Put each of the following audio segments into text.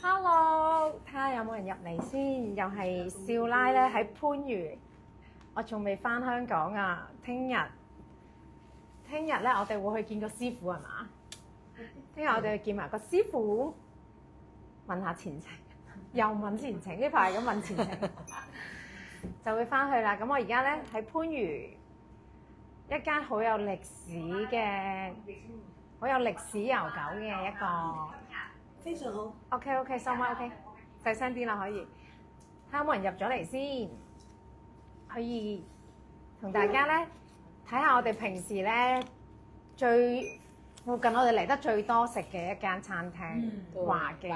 Hello，睇下有冇人入嚟先。又係少奶咧喺番禺，我仲未翻香港啊。聽日咧，我哋會去見個師傅係嘛？聽日我哋去見埋個師傅，問下前程，又問前程，呢排咁問前程，就會翻去啦。咁我而家咧喺番禺一間好有歷史悠久嘅一個。非常好。OK，收麥 OK， 細聲啲啦可以。睇下有冇人入咗嚟先，可以同大家咧睇下我哋平時咧附近我哋嚟得最多食嘅一間餐廳，華記，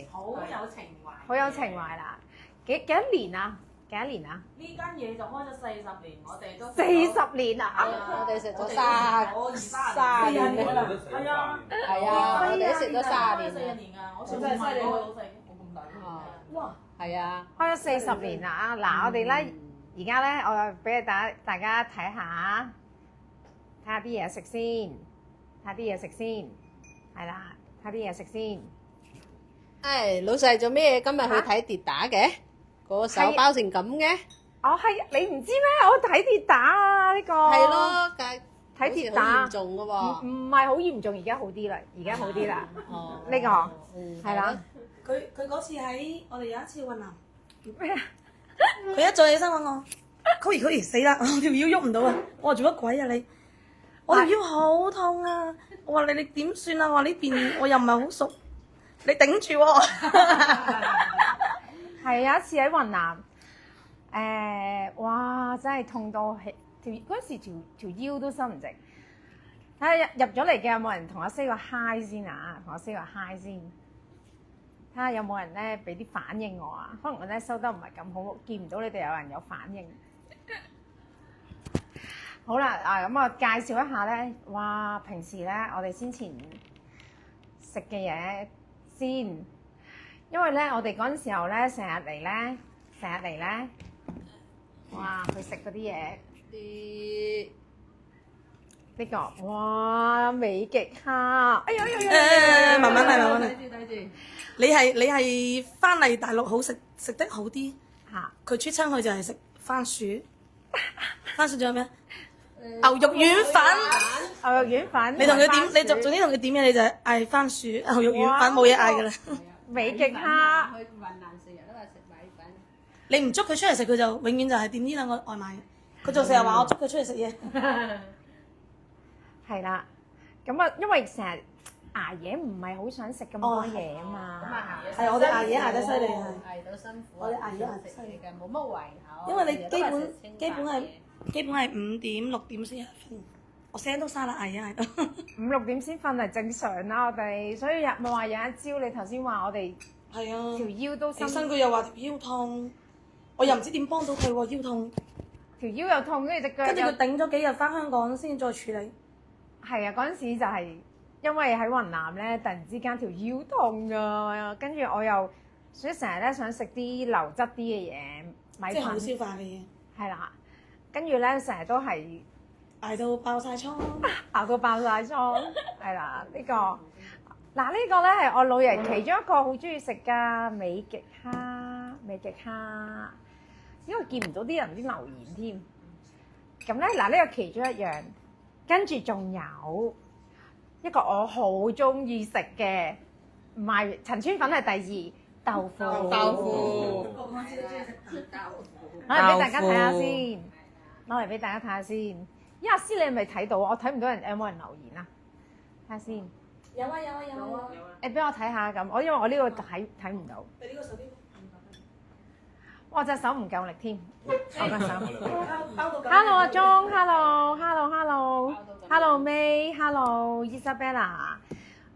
好有情懷。好有情懷啦！幾多年啊？幾多年啊？呢間嘢就開咗40年，我哋都40年啊！我哋食咗30年啦，係啊，我哋都食咗30年。 40年啊！我算真係犀利喎，老細，冇咁大喎。哇！係啊，開咗40年啦！嗱，我哋咧而家咧，我就俾大家睇下啲嘢食先，係啦，睇啲嘢食先。誒老細做咩今日去睇跌打嘅？個手包成咁嘅？哦，係你唔知咩？我睇跌打啊！呢個係咯，睇跌打嚴重嘅喎。唔係好嚴重，而家好啲啦，哦，呢個係啦。佢嗰次喺我哋有一次雲南，咩啊？佢一早起身揾我，Koey 死啦！我條腰喐唔到啊！我話做乜鬼啊你？我條腰好痛啊！我話你點算啊？我話呢邊我又唔係好熟，你頂住喎。係有一次喺雲南，哇！真係痛到嗰時條腰都伸唔直。睇下入咗嚟嘅有冇人同我 say 個 hi 先啊？同我 say 個 hi 先。睇下有冇人咧俾啲反應我啊？可能我咧收得唔係咁好，見唔到你哋有人有反應。好啦，咁我介紹一下咧，哇！平時咧我哋先前食嘅嘢先，因為咧我哋嗰陣時候咧成日嚟咧，哇！去食嗰啲嘢，啲呢個哇美極蝦，哎呀，慢慢嚟。睇住。你係翻嚟大陸好食得好啲，嚇！佢出親去就係食番薯，番薯仲有咩？牛肉丸粉。牛肉丸粉，你同佢點？你總之同佢點嘢你就嗌番薯、牛肉丸粉，冇嘢嗌噶啦。美極蝦，去雲南成日都係食米粉。你唔捉佢出嚟食，佢就永遠就係點呢兩個外賣。佢就成日話我捉佢出嚟食嘢。係啦。咁啊，因為成日捱夜唔係好想食咁多嘢啊嘛。係我哋捱夜捱得犀利係。捱到辛苦。我哋捱夜捱得食犀利嘢嘅，冇乜胃口。因為你基本係5點6點先瞓，我聲都沙啦捱夜捱到。 5、6點先瞓係正常啦，我哋，所以咪話有一朝你頭先話我哋係啊。條腰都起身佢又話條腰痛，我又唔知點幫到佢喎腰痛。條腰又痛，跟住隻腳跟住又佢頂咗幾日翻香港先再處理。係啊！嗰陣時就係因為喺雲南咧，突然之間條腰痛啊，跟住我又所以成日咧想食啲流質啲嘅嘢，米即係好粉消化嘅嘢，係啦，跟住咧成日都係捱到爆晒瘡。熬到爆晒瘡，係啦呢個嗱呢個咧係我老人其中一個好中意食㗎美極蝦，因為見唔到啲人啲留言添。咁咧嗱呢個其中一樣，跟住仲有一個我好中意食嘅，唔係陳村粉係第二豆腐。豆腐。攞嚟俾大家睇下先，攞嚟俾大家睇下先。阿師你係咪睇到？我睇唔到人有冇人留言啊？睇下先。有啊。誒俾我睇下咁，因為我呢個睇唔到。你呢個手機哇！隻手唔夠力添，我個手。包到咁。 Hello 阿鐘，Hello May，Hello Isabella，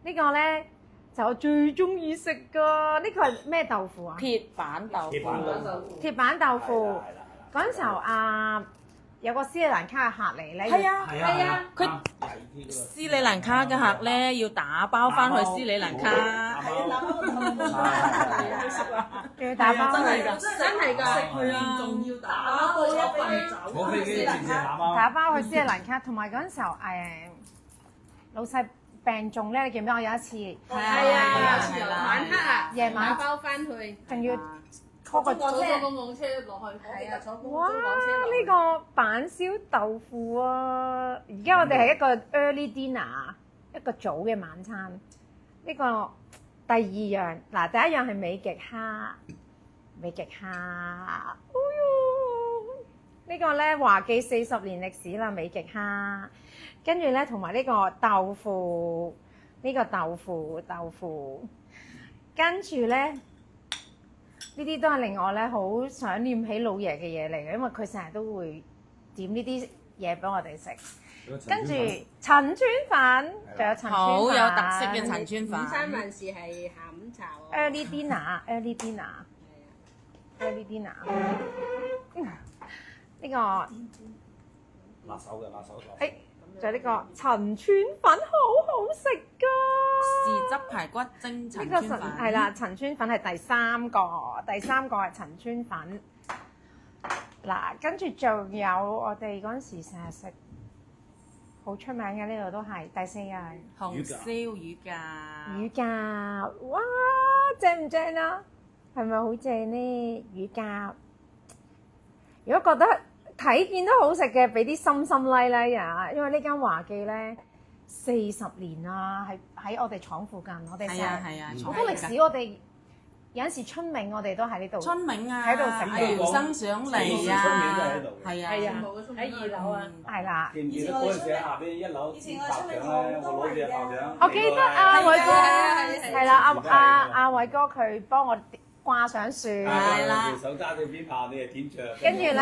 呢個咧就我最中意食噶，呢個係咩豆腐啊？鐵板豆腐。鐵板豆腐。嗰陣時候有個斯里蘭卡嘅客嚟咧，係啊，佢斯里蘭卡嘅客咧要打包翻去斯里蘭卡。要打包真係㗎，食佢啊！仲要打包一份走。冇飛機直接打包。打包去斯里蘭卡，同埋嗰陣時候老細病重咧，你記唔記得我有一次係啊，係啦晚黑啊，夜晚打包翻去，仲要坐個坐公共車落去，係啊，坐公哇！中港車落去呢個板燒豆腐啊，而家我哋係一個 early dinner，一個早嘅晚餐。呢個第二樣嗱，第一樣係美極蝦，美極蝦。哎呦，呢個咧華記40年歷史啦，美極蝦。跟住咧同埋呢個豆腐，呢個豆腐。跟住咧。呢啲都係令我咧好想念起老爺嘅嘢嚟嘅，因為佢成日都會點呢啲嘢俾我哋食。跟住陳村粉，仲有陳村粉，好有特色嘅陳村粉。午餐萬事係下午茶喎。 early dinner，early dinner，early dinner。呢個辣手嘅辣手。誒，仲有呢個陳村粉，好好食㗎。豉汁排骨蒸陳呢個村粉係啦，陳村粉係第三個係陳村粉。嗱，跟住仲有我哋嗰陣時成日食好出名嘅呢度都係第四樣紅燒魚架。魚架，哇，正唔正啊？係咪好正呢？魚架，如果覺得睇見都好食嘅，俾啲心 like 啊！因為呢間華記咧40年啦，喺我哋廠附近，我哋成日好多歷史，我哋有陣時春茗我哋都喺呢度。春茗啊，喺度食嘅姚生上嚟啊，係啊，喺2樓啊。係啦，記唔記得嗰陣時喺下邊1樓拍相咧？我攞住拍相。我記得啊，偉哥係係啦，阿偉哥佢幫我掛上樹，係啦手揸住邊拍，你係點着？跟住咧，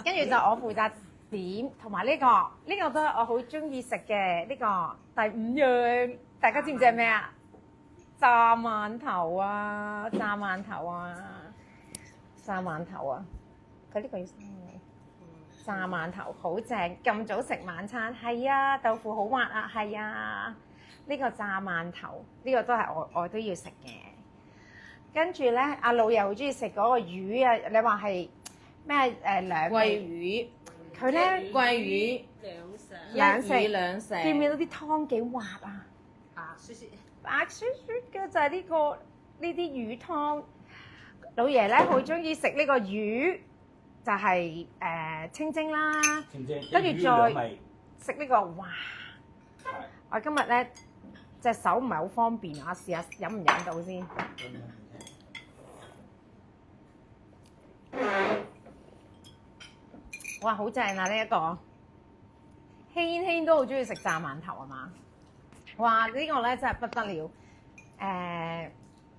跟住就我負責點，同埋呢個都係我好中意食嘅呢個第5樣，大家知唔知係咩啊？炸饅頭啊！炸饅頭啊！炸饅頭啊！佢呢個要炸饅頭好正，咁早食晚餐係啊，豆腐好滑啊，係啊，呢個炸饅頭呢個都係我都要食嘅。跟住咧，阿老爺好中意食嗰個魚啊！你話係咩兩桂魚，佢咧桂魚兩成。兩成，見唔見到啲湯幾滑啊？啊，雪雪。白雪雪嘅就係呢啲魚湯。老爺咧好中意食呢個魚，就係清蒸啦，跟住再食呢個哇！我今日咧隻手唔係好方便啊，試下飲唔飲到先。哇，好正啊！呢一個軒都好中意食炸饅頭啊嘛〜哇！呢個咧真係不得了。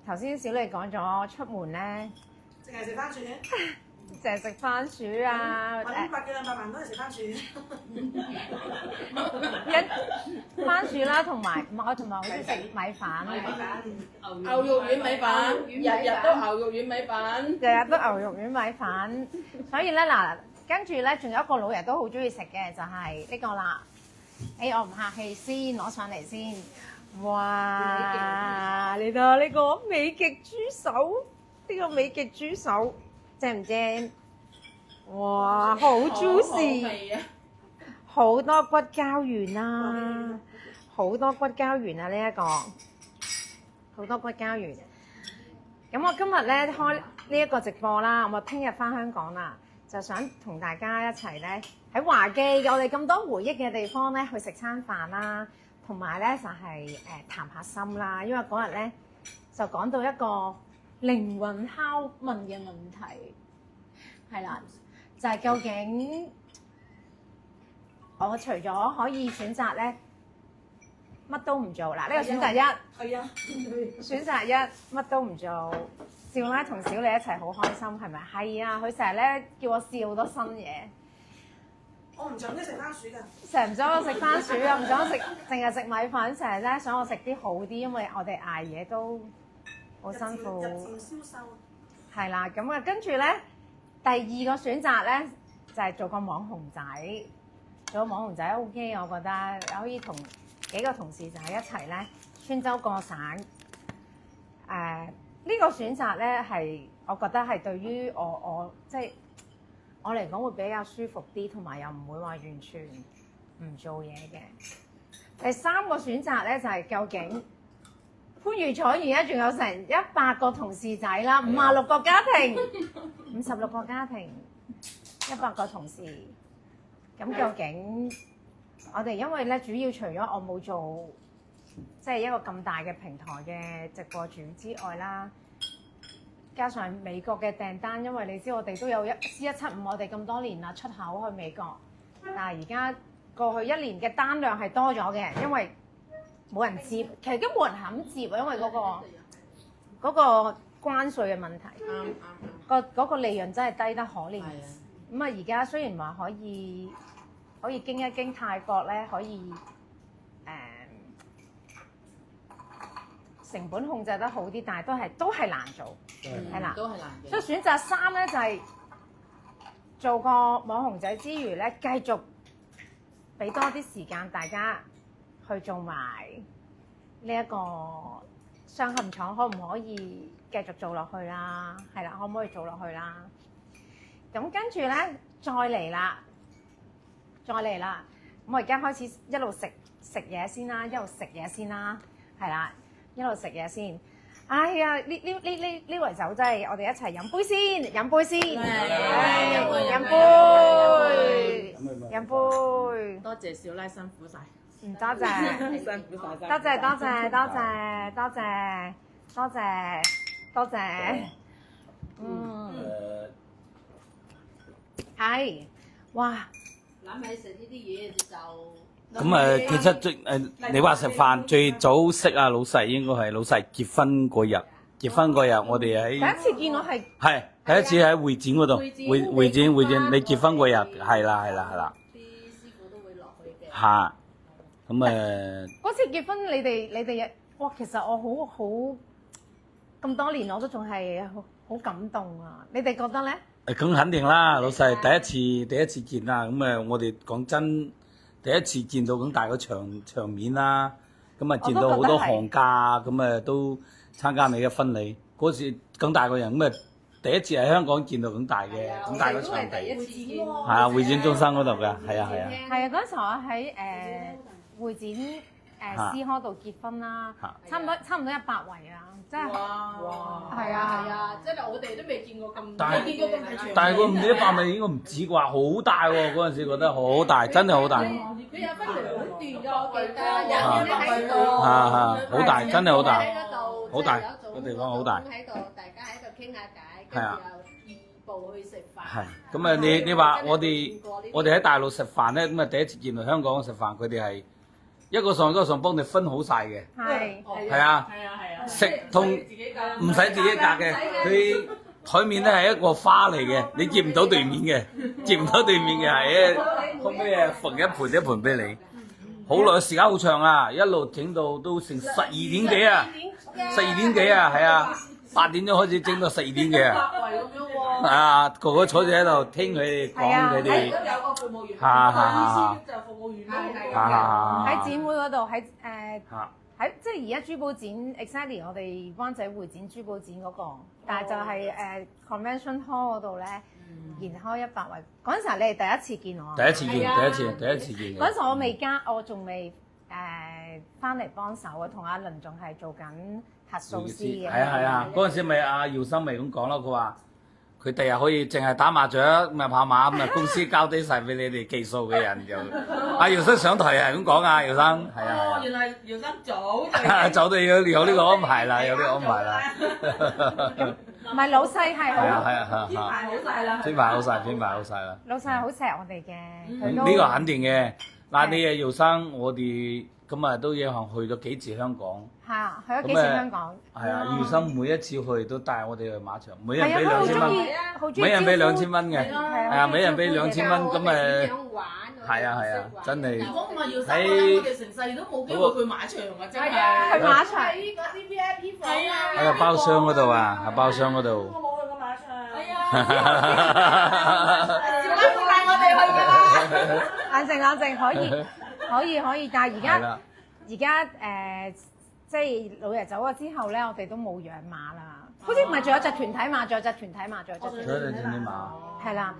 頭先小麗講咗出門咧，淨係食番薯嘅，淨係食番薯啊！揾百幾兩百萬都係食番薯。番薯啦，同埋我好中意食米飯。牛肉丸米飯，日日都牛肉丸米飯，日日都牛肉丸米飯。所以咧嗱，跟住咧仲有一個老爺都好中意食嘅就係呢個啦。我唔客氣先，攞上嚟先。哇！嚟到呢個美極豬手，呢個美極豬手正唔正？哇！好 juicy，好多骨膠原啊，好多骨膠原啊！呢一個好多骨膠原。咁我今日咧開呢一個直播啦，我聽日返香港啦。就想同大家一齊咧喺華記，我哋咁多回憶嘅地方咧，去食餐飯啦，同埋咧就係談下心啦。因為嗰日咧就講到一個靈魂拷問嘅問題，係啦，就係究竟我除咗可以選擇咧乜都唔做嗱，呢個選擇一，係啊，選擇一乜都唔做。少奶同小麗一齊好開心，係咪？係啊，佢成日咧叫我試好多新嘢。我唔想啲食番薯㗎。成日唔想我食番薯啊，唔想我食，淨係食米飯。成日咧想我食啲好啲，因為我哋捱夜都好辛苦。日漸消瘦。係啦，咁啊，跟住咧第二個選擇咧就係做個網紅仔。做個網紅仔 OK，我覺得可以同幾個同事就係一齊咧穿州過省。呢個選擇咧係，我覺得係對於我即係我嚟講會比較舒服啲，同埋又唔會話完全唔做嘢嘅。第三個選擇咧就係、究竟番禺廠而家仲有成100個同事仔啦，56個家庭，56個家庭，100個同事。咁究竟我哋因為咧主要除咗我冇做即係一個咁大嘅平台嘅直播主之外啦，加上美國嘅訂單，因為你知我哋都有C175，我哋咁多年啦出口去美國，但係而家過去1年嘅單量係多咗嘅，因為冇人接，其實都冇人肯接啊，因為嗰個關稅嘅問題，嗰個利潤真係低得可憐。咁啊，而家雖然話可以經一經泰國咧，可以成本控制得好啲，但係都係難做，係啦，都係難嘅。所以選擇3咧就係、做個網紅仔之餘咧，繼續俾多啲時間大家去做埋呢一個雙嵌廠，可唔可以繼續做落去啦？係啦，可唔可以做落去啦？咁跟住咧，再嚟啦。咁我而家開始一路食嘢先啦，係啦，一路食嘢先。哎呀，呢圍酒真係我哋一齊飲杯先，飲杯。多謝小拉辛苦晒，唔多謝，辛苦晒，多謝。係，哇！諗起食呢啲嘢就咁其實你話食飯最早識啊老細應該係老細結婚嗰日，我哋第一次見我係第一次喺會展嗰度，會展你結婚嗰日係啦，啲師傅都會落去嘅。嚇，咁嗰次結婚，你哋哇！其實我好咁多年我都仲係好感動啊！你哋覺得咧？咁肯定啦，老細第一次見啦，我哋講真，第一次見到咁大個場面啦，咁啊見到好多行家，咁都參加你嘅婚禮，嗰時咁大個人，咁第一次喺香港見到咁大個場地，係啊，會展中心嗰度㗎，係啊，嗰陣時我喺會展C hall 度結婚啦，差唔多100圍啊，真係哇！係啊，真係我哋都未見過咁，但係未見過咁大場。但係佢唔知100米應該唔止啩，好大喎！嗰陣時覺得好大，真係好大。佢有分兩段㗎，我記得有人喺度，好大，真係好大，好大個個地方好大。喺度，大家喺度傾下偈，跟住又移步去食飯。係咁啊！你話我哋喺大陸食飯咧，咁第一次見到香港食飯，佢哋係一個餸幫你分好晒嘅。係啊，食同唔使自己夾嘅，佢台面咧係一個花嚟嘅，你接唔到對面嘅，係後尾逢一盤俾你。好耐時間好長啊，一路整到都成12點幾啊，12點幾啊，係啊，8點鐘開始整到12點幾啊。啊，個個坐住喺度聽佢哋講佢哋。有個服務員，意思就服務員咯。喺展會嗰度喺即係而家珠寶展 exactly 我哋灣仔會展珠寶展嗰個，但係就係convention hall 嗰度咧，延開100圍。嗰陣時你係第一次見我，第一次見。嗰陣時我未加，我仲未翻嚟幫手啊，同阿倫仲係做緊核數師嘅。係啊，嗰陣時咪阿姚生咪咁講咯，佢話佢第日可以淨係打麻雀，咪跑馬，咁公司交低晒俾你哋計數嘅人就。阿姚生上台係咁講啊，姚生係啊。原來姚生早早就有呢個安排啦，唔係老細係好，編排好晒啦。編排好晒啦。老細係好錫我哋嘅，呢個肯定嘅。嗱，你姚生，我哋咁啊都一行去咗幾次香港。去咗幾次香港。係啊，姚生每一次去都帶我哋去馬場，每人俾係啊，佢2000蚊，每人俾2000蚊嘅，係啊，每人俾2000蚊，咁係啊，真係。如果唔係姚生，我哋成世都冇機會去馬場啊！真係。去馬場。啲 VIP 房啊！喺個包廂嗰度啊，喺包廂嗰度。我冇去過馬場。係啊。小拉會帶我哋去㗎啦。冷靜，可以，但係而家即係老爺走咗之後咧，我哋都冇養馬啦。好似唔係仲有隻團體馬，仲有隻團體馬。仲有隻團體馬。係啦。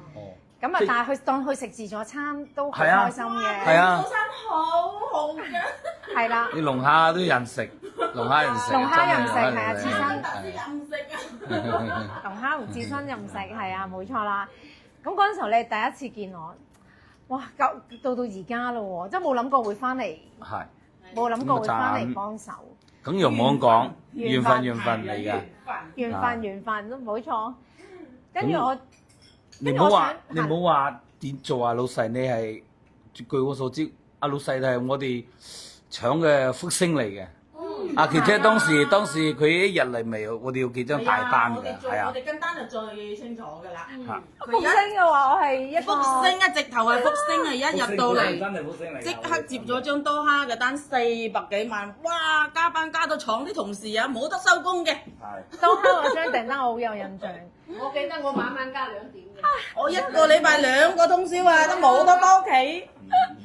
咁啊，即係但係佢當佢食自助餐都好係啊開心嘅。係啊早餐好紅嘅，係啦，啲龍蝦都有人食，龍蝦人食，龍蝦任食真係啊刺身特啲任食啊！龍蝦同刺身任食係啊，冇錯啦。咁嗰陣時候你第一次見我，哇！到而家咯喎，真係冇諗過會翻嚟，係。冇諗過會翻嚟幫手。咁又冇咁講，緣分緣嚟㗎。緣分都冇錯。跟住我，你唔好話點做啊，老細，你係據我所知，阿老細係我哋廠嘅福星嚟嘅。阿琪姐當時佢一入嚟未，我哋要幾張大單㗎，係啊我。哋跟單就最清楚㗎啦。福星嘅話，我係一福個星啊，直頭係福星啊！一入到嚟。真係福星嚟㗎。即刻接咗張多蝦嘅單400幾萬，哇！加班加到廠啲同事啊，冇得收工嘅。係。當刻嗰張訂單我好有印象。我記得我晚晚加2點嘅，我一個禮拜2個通宵啊，都冇得翻屋企。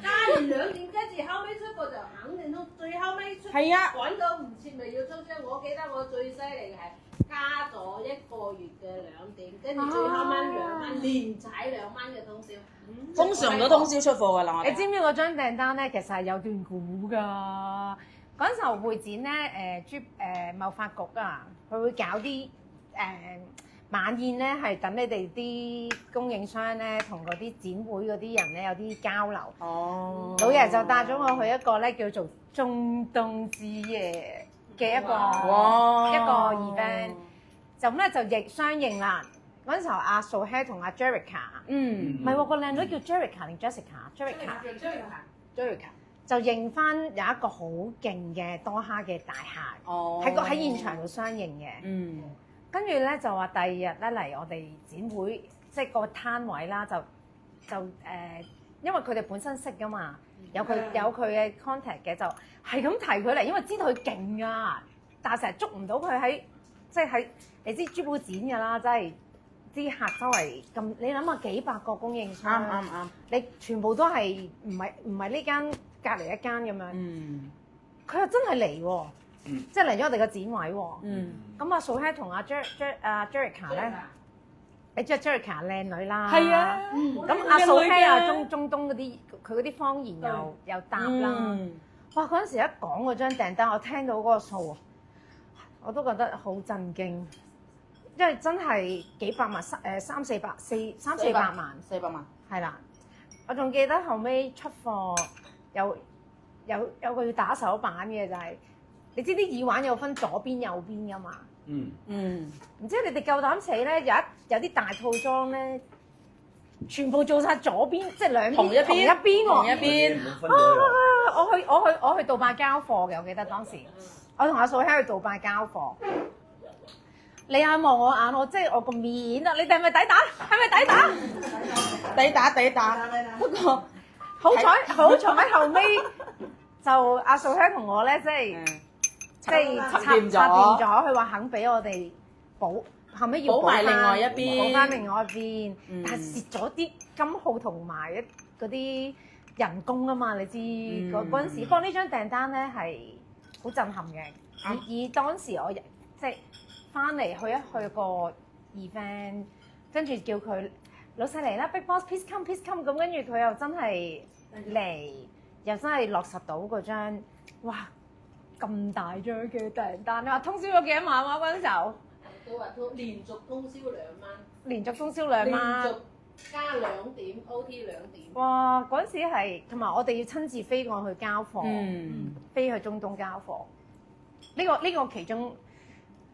加完2點，跟住後尾出貨就肯定都最後尾出，係啊趕到唔切咪要抽獎。我記得我最犀利嘅係加咗1個月嘅2點，跟住最後尾2蚊，連踩2蚊嘅通宵。通常都通宵出貨㗎啦，我哋。你知唔知嗰張訂單咧，其實係有段故㗎。嗰陣時候會展咧，貿發局啊，佢會搞啲晚宴咧，係等你哋啲供應商咧，同嗰啲展會嗰啲人咧有啲交流。哦。老爺就帶咗我去一個咧叫做中東之夜嘅一個哇一個 event，就咁咧就亦相應啦。嗰陣時候阿素希同阿 Jerica，嗯。唔係喎，個靚女叫 Jerica 定 Jessica？Jerica 就認翻有一個好勁嘅多蝦嘅大客，哦。喺現場度相應嘅。嗯。跟住咧就話第二日咧嚟我哋展會，即係個攤位啦，就因為佢哋本身識噶嘛，有佢嘅 contact 嘅，就係咁提佢嚟，因為知道佢勁啊，但係成日捉唔到佢喺即係喺你知珠寶展㗎啦，即係啲客周圍咁，你諗下幾百個供應商，啱。你全部都係唔係呢間隔離一間咁樣，嗯。佢又真係嚟喎。即係嚟咗我哋個展位喎。嗯。咁阿素希同阿 Jerica 咧，你知 Jerica 靚女啦。係啊。咁阿素希啊，中東嗰啲佢嗰啲方言又答啦。哇！嗰陣時一講嗰張訂單，我聽到嗰個數啊，我都覺得好震驚，因為真係幾百萬三四百萬。 400萬。係啦，我仲記得後尾出貨有個要打手板嘅就係。你知啲耳環有分左邊右邊㗎嘛？唔知你哋夠膽死咧？有啲大套裝咧，全部做晒左邊，即係兩邊同一邊喎。我去杜拜交貨嘅，我記得當時我同阿素希去杜拜交貨。你眼望我眼，我即係我個面啊！你哋係咪抵打？係咪抵打？抵打。不過好彩後尾就阿素希同我咧，即係拆掂咗，佢話肯俾我哋補，後尾要補埋另外一邊，補翻另外一邊，但係蝕咗啲金號同埋嗰啲人工啊嘛，你知嗰陣時。不過呢張訂單咧係好震撼嘅，以當時我即係翻嚟去個 event，跟住叫佢老細嚟啦 ，Big Boss please come 咁，跟住佢又真係嚟，又真係落實到嗰張，哇！咁大張嘅訂單，你話通宵咗幾多萬啊？嗰陣時候都話連續通宵2蚊，連續通宵2蚊，連續加2點 OT 2點。哇！嗰陣時係同埋我哋要親自飛過去交貨，飛去中東交貨。呢個其中，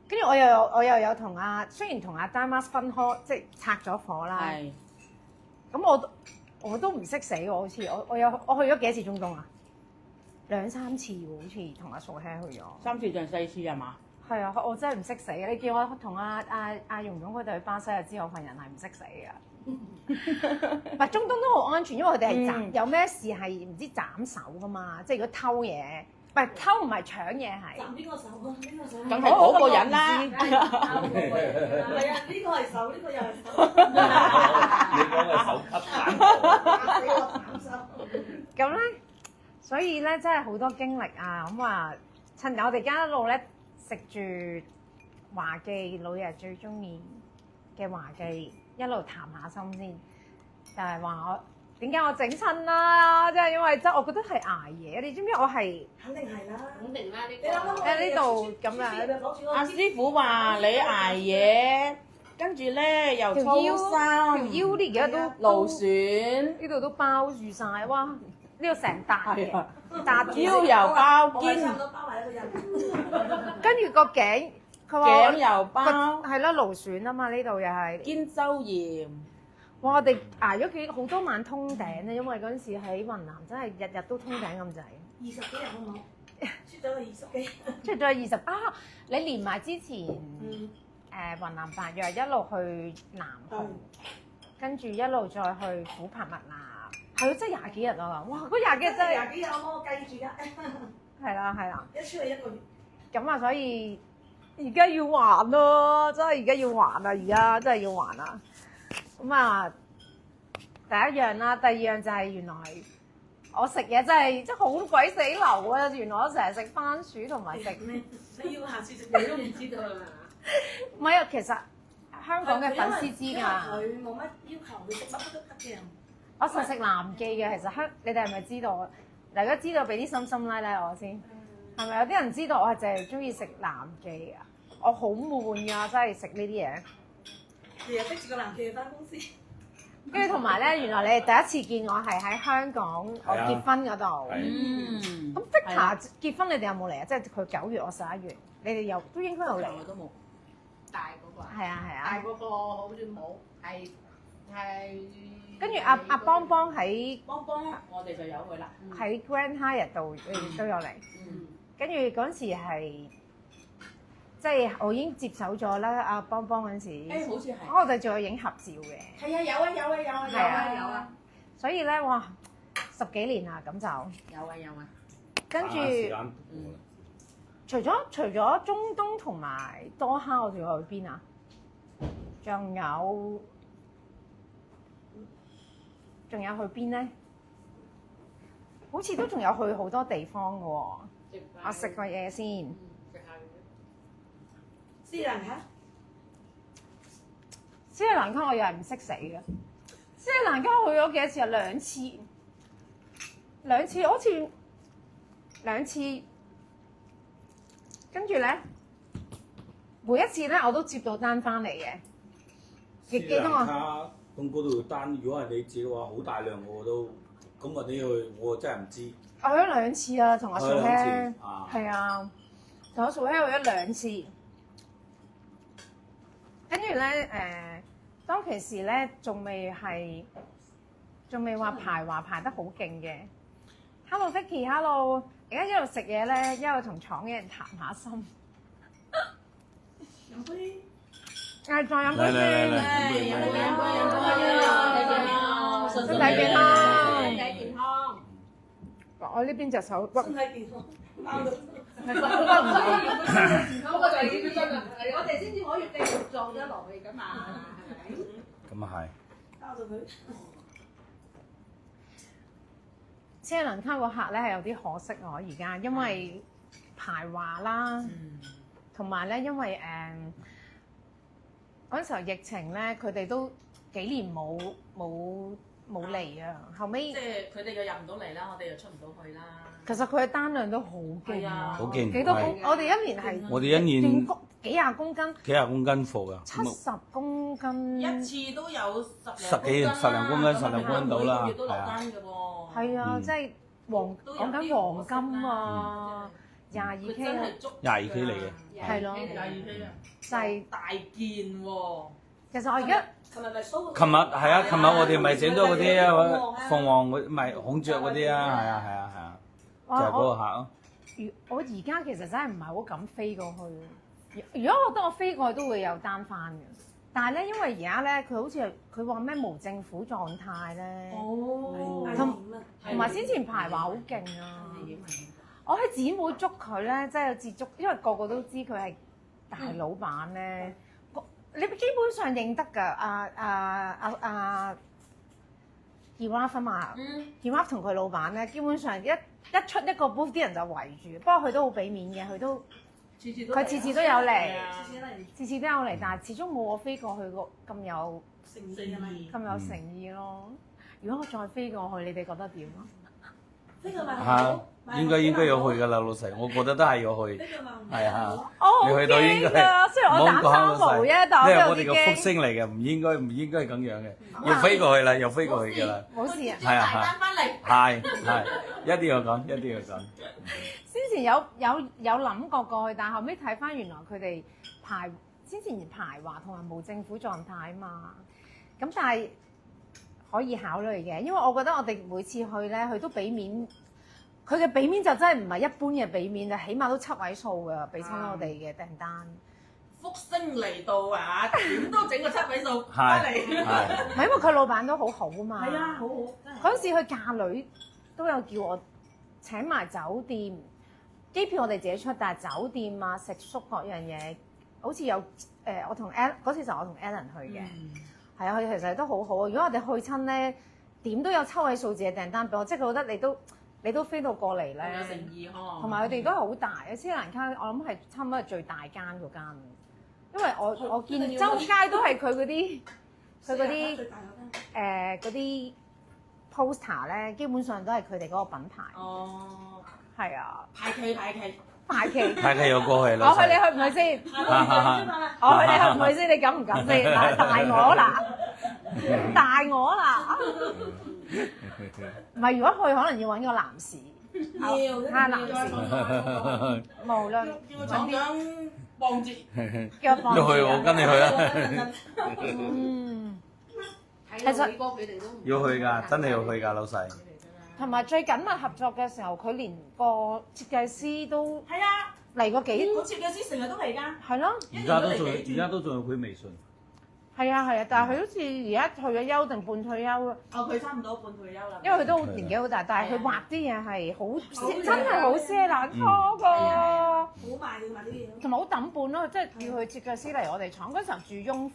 跟住我又有同雖然同阿 Damas 分開，即係拆咗貨啦。係。咁我都唔識死喎，好似我去咗幾多次中東啊？2、3次喎，好似同阿素希去咗。3次定4次係嘛？係啊，我真係唔識死嘅。你叫我同阿蓉蓉佢哋去巴西就知我份人係唔識死嘅。唔係中東都好安全，因為佢哋係有咩事係唔知斬手噶嘛，即係如果偷嘢，唔係偷唔係搶嘢係。斬邊個手啊？邊個手？梗係嗰個人啦。係啊，呢個係手，呢個又係手。你講係手級咁咧，所以咧真係好多經歷啊！咁話趁我哋家一路咧食住華記，老爺最中意嘅華記，一路談下心先。就係話我點解我整親啦？即係因為我覺得係捱夜。你知唔知我係肯定係啦。肯定啦，呢你諗下我喺呢度咁樣攞住阿師傅話你捱夜，跟住咧又條粗腰心，條腰呢而家都勞損，呢度都包住晒，哇！呢度成笪嘅係啊，笪住腰又包肩，我係差唔多包埋一個人。跟住個頸，佢話頸又包，係啦勞損啊嘛，呢度又係。肩周炎。哇！我哋捱咗好多晚通頂咧，因為嗰陣時喺雲南真係日日都通頂咁滯。 20幾日好唔好？出咗去20幾。出咗去20啊！你連埋之前雲南白藥一路去南雄，跟住一路再去虎柏密拿，係咯，真係20幾日啊！哇！嗰20幾日真係20幾日我計住㗎。係啦，一出嚟1個月。咁啊，所以而家要還咯，真係而家要還啊！而家真係要還啊！咁啊，第一樣啦，第二樣就係原來我食嘢真係好鬼死流啊！原來我成日食番薯同埋食咩？你要下次食你都唔知道啦。唔係啊，其實香港嘅粉絲知㗎。佢冇乜要求，佢食乜都得嘅人。我實食南記嘅，其實你哋係咪知道？大家知道俾啲心心拉拉我先，係咪有啲人知道我係淨係中意食南記啊？我好悶㗎，真係食呢啲嘢。日日逼住個男記翻公司。跟住同埋咧，原來你哋第一次見我係喺香港我結婚嗰度。嗯，咁 Victor 結婚你哋有冇嚟啊？即係佢9月，我11月，你哋有都應該有嚟。都冇。大嗰個啊？係啊係大啊。嗰個好似冇，係。跟住阿邦邦喺邦邦我哋就有佢啦。喺 Grand Hyatt 度，你哋都有嚟。跟住嗰陣時係。即係我已經接手咗啦，阿邦邦嗰陣時，誒好似係，我哋仲有影合照嘅。係啊，有啊，所以咧，哇，10幾年啦，咁就有啊，跟住，除咗中東同埋多哈，我仲有去邊啊？仲有去邊咧？好似都仲有去好多地方嘅喎。我食過嘢先。斯里蘭卡，斯里蘭卡我又係唔識死嘅。斯里蘭卡我去咗幾多次啊？2次，好似2次。跟住咧，每一次咧我都接到單翻嚟嘅。記得我。咁嗰度單，如果係你自己嘅話，好大量我都，咁啊你去，我真係唔知。我去咗2次啊，同阿素希。係啊，同阿素希去咗2次。跟住咧，當其時咧，仲未話排得好勁嘅。Hello Vicky，Hello， 而家一路食嘢咧，一路同廠嘅人談下心。飲杯。再飲杯先。身體健康。身體健康。我呢邊隻手骨。身體健康。包到。嗰個就係要真啊！我哋先至可以繼續做得落去㗎嘛，係咪？咁啊係。包到佢。斯里蘭卡個客咧係有啲可惜我而家，因為排華啦，同埋咧因為嗰陣時候疫情咧，佢哋都幾年冇嚟啊，後尾即係佢哋又入唔到嚟啦，我哋又出唔到去啦。其實佢嘅單量都好勁啊，好勁幾多公？我哋一年係我哋一年幾廿公斤幾廿公斤貨㗎。 70公斤一次都有10零公斤10零公斤到啦，每個月都落單嘅喎。係啊，即係講緊黃金啊，22K 啊， 22K 嚟嘅。係咯， 22K 啊，就係大件喎。其實我而家。琴日咪 show。琴日係啊，琴日我哋咪整咗嗰啲啊，鳳凰嗰咪孔雀嗰啲啊，係啊，就係嗰個客咯。我而家其實真係唔係好敢飛過去。如果我覺得我飛過去都會有單翻嘅，但係咧，因為而家咧佢好似佢話咩無政府狀態咧，同埋先前排話好勁啊！我喺姊妹捉佢咧，真係有接觸，因為個個都知佢係大老闆咧。你基本上認得㗎，Hiraf 嘛，Hiraf 同佢老闆咧，基本上一出一個 booth 啲人就圍住，不過佢都好俾面嘅，佢都佢次次都有嚟，次次都嚟次次都有嚟，但係始終冇我飛過去個咁有誠意係咪？咁有誠意咯。如果我再飛過去，你哋覺得點啊？呢個咪嚇，應該要去㗎啦，老細，我覺得都係要去。呢個咪係啊，我好你去到應該驚啊！雖然我打三毛啫，但呢係我都有啲我哋嘅福驚。星嚟嘅，唔應該咁樣嘅，要飛過去啦，要飛過去㗎啦。冇事啊！係啊大單翻嚟。係，一定要講，一定要講。先前有諗過去，但後尾睇翻原來佢哋先前排華同埋冇政府狀態啊嘛。咁但係可以考慮嘅，因為我覺得我哋每次去咧，佢都俾面，佢嘅俾面就真係唔係一般嘅俾面，就起碼都7位數㗎，俾親我哋嘅訂單。福星嚟到啊，點都整個7位數係翻嚟。係唔係因為佢老闆都好好啊嘛。係啊，好好真係。嗰陣時去嫁女都有叫我請埋酒店，機票我哋自己出，但係酒店啊、食宿各樣嘢，好似有我同 Alan 嗰次就我同 Alan 去嘅，係啊，佢其實都好好啊。如果我哋去親咧，點都有7位數字嘅訂單俾我，即係佢覺得你都飛到過嚟咧，有誠意呵。同埋佢哋都係好大嘅，斯里蘭卡我諗係差唔多係最大間嗰間，因為我見周街都係佢嗰啲嗰啲 poster 咧，基本上都係佢哋嗰個品牌。哦，係啊，排期。排期。睇佢又過去啦。我去你去唔去先？我去你去唔去先？你敢唔敢先？大我啦，大我啦！唔係，如果去可能要揾個男士，睇下男士，無論叫廠長幫住。叫我放要去我跟你去啊！嗯，睇到美國佢哋都唔要去㗎，真係要去㗎，老細。同埋最緊密合作嘅時候，佢連個設計師都係啊，嚟過幾，好設計師成日都嚟㗎。係咯，而家都仲有佢微信。係啊，但係佢好似而家退咗休定半退休啊。哦，佢差唔多半退休啦。因為佢都年紀好大，但係佢畫啲嘢係好真係好斯里蘭卡㗎，好賣嘅賣啲嘢。同埋好抌本咯，即係叫佢設計師嚟我哋廠嗰時候住雍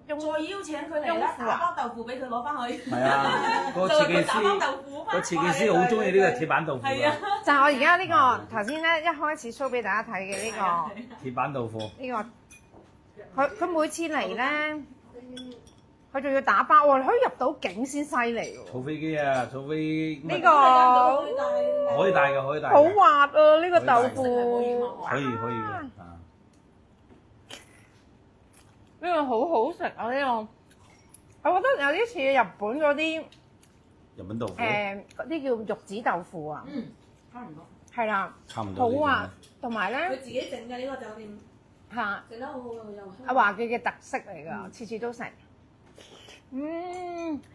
再邀請佢嚟啦，打包豆腐俾佢攞翻去。係啊，個設計師好中意呢個鐵板豆腐係啊，就係我而家呢個頭先咧一開始 show 俾大家睇嘅呢個鐵板豆腐。呢個，佢每次嚟咧，佢仲要打包喎，可以入到境先犀利喎。坐飛機啊，坐飛呢個可以帶嘅，可以帶嘅。好滑啊！呢個豆腐可以嘅。啊，呢個好好食啊！呢個我覺得有啲似日本嗰啲日本豆腐。嗰啲叫玉子豆腐啊。差唔多。係啦，差唔多。好滑，同埋咧佢自己整嘅呢個酒店，嚇整得好好又阿華記嘅特色嚟㗎，次次都食。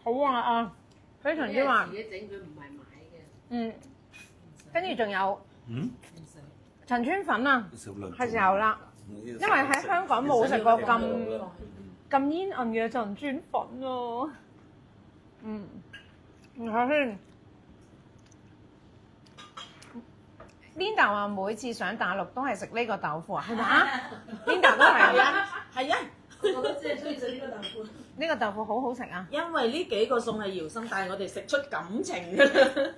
好滑啊，非常之滑。自己整，佢唔係買嘅。跟住仲有陳村粉啊，係時候啦，因為喺香港冇食過咁煙韌嘅陳村粉咯。睇下先。Linda 話每次上大陸都係食呢個豆腐啊，係咪啊？Linda 都係啊，係啊，我都真係中意食呢個豆腐。呢個豆腐好好食啊！因為呢幾個餸係姚生帶我哋食出感情嘅。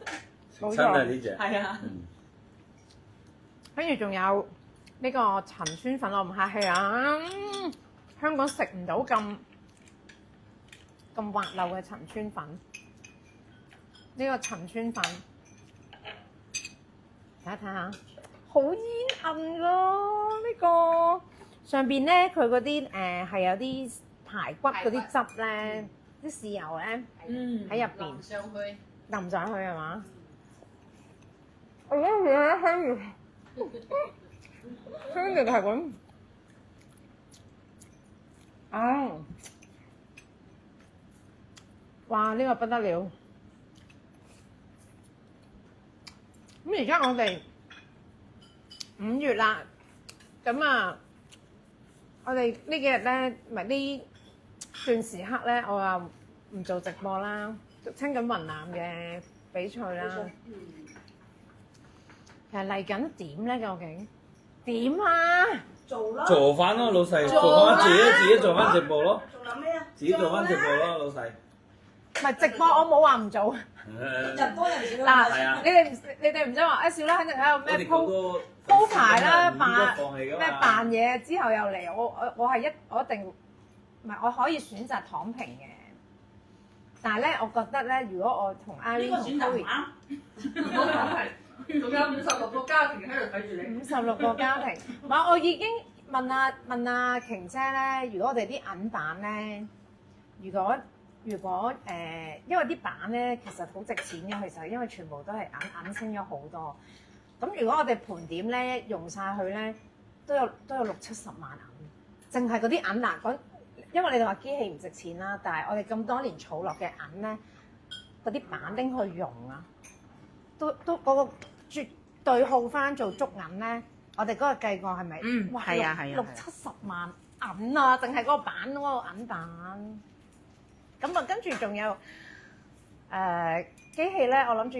冇真係錯，呢隻。係啊。跟住仲有呢個陳村粉，我唔客氣啊！香港食唔到咁滑溜嘅陳村粉，呢個陳村粉。大家睇下，好煙韌咯！呢個上邊咧，佢嗰啲係有啲排骨嗰啲汁咧，啲豉油咧喺入邊上去。淋上去係嘛？我而家見咧香住，香住係咁啊！哇！呢個不得了〜咁而家我哋5月啦，咁啊，我哋呢幾日咧，唔係呢段時刻咧，我又唔做直播啦，清緊雲南嘅比賽啦。其實嚟緊點咧？究竟點啊？做啦。做翻咯，老細，做翻自己做翻直播咯，仲諗咩啊？自己做翻直播咯，老細。唔係直播，我冇話唔做。人多人少嗱，係啊你哋唔使話，誒少啦，肯定喺度咩我哋嗰個鋪排啦，唔應該放棄嚟㗎咩嘛。扮嘢之後又嚟，我一定唔係我可以選擇躺平嘅，但係咧，我覺得咧，如果我同 Irene 同 Chloe 仲有56個家庭喺度睇住你。 56個家庭，唔係我已經問阿瓊姐咧，如果我哋啲銀版咧，如果因為啲版咧其實好值錢嘅，其實因為全部都係銀升咗好多。咁如果我哋盤點咧用晒佢咧，都有60-70萬銀，淨係嗰啲銀嗱嗰，因為你哋話機器唔值錢啦，但係我哋咁多年儲落嘅銀咧，嗰啲板拎去用啊，都嗰個絕對耗翻做足銀咧。我哋嗰個計過係咪？哇，係啊60-70萬銀啊，淨係嗰個板嗰個銀版。咁啊，跟住仲有機器咧，我諗住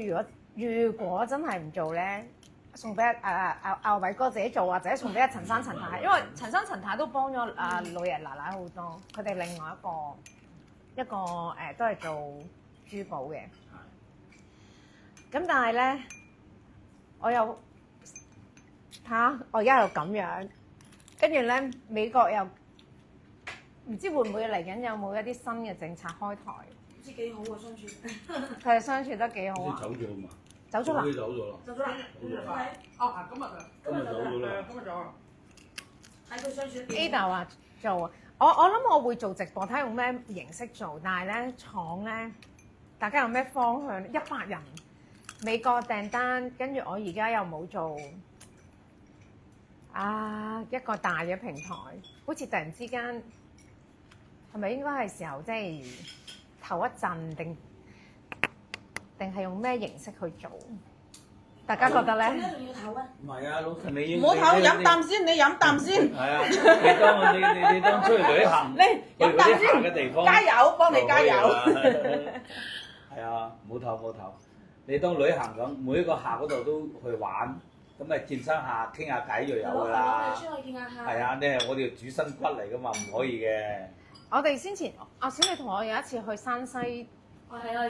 如果真係唔做咧，送俾阿偉哥自己做，或者送俾阿陳生陳太，因為陳生陳太都幫咗老爺奶奶好多。佢哋另外一個都係做珠寶嘅。咁但係咧，我又睇下，我而家又咁樣，跟住咧美國又唔知會唔會嚟緊有冇一啲新嘅政策開台？唔知幾好啊相處。佢哋相處得幾好啊！走咗嘛？走咗啦！走咗啦！走咗啦。哦，今日啊，今日走咗啦。今日走啊。睇佢相處得幾 Ada 話做啊，我諗我會做直播，睇下用咩形式做。但係咧廠咧，大家有咩方向？100人美國訂單，跟住我而家又冇做一個大嘅平台，好似突然之間係咪應該係時候即係頭一陣定係用咩形式去做？大家覺得咧？點解仲要唞啊？唔係啊，老陳你唔好唞，飲啖先，你飲啖先。係啊，你當出去旅行，你飲啖去嗰啲行嘅地方，加油，幫你加油。係啊，唔好唞。你當旅行咁，每一個客嗰度都去玩，咁咪見親客傾下偈就有㗎啦。出去見下客。係啊，你係我哋主心骨嚟㗎嘛，唔可以嘅。我哋先前阿小美同我有一次去山西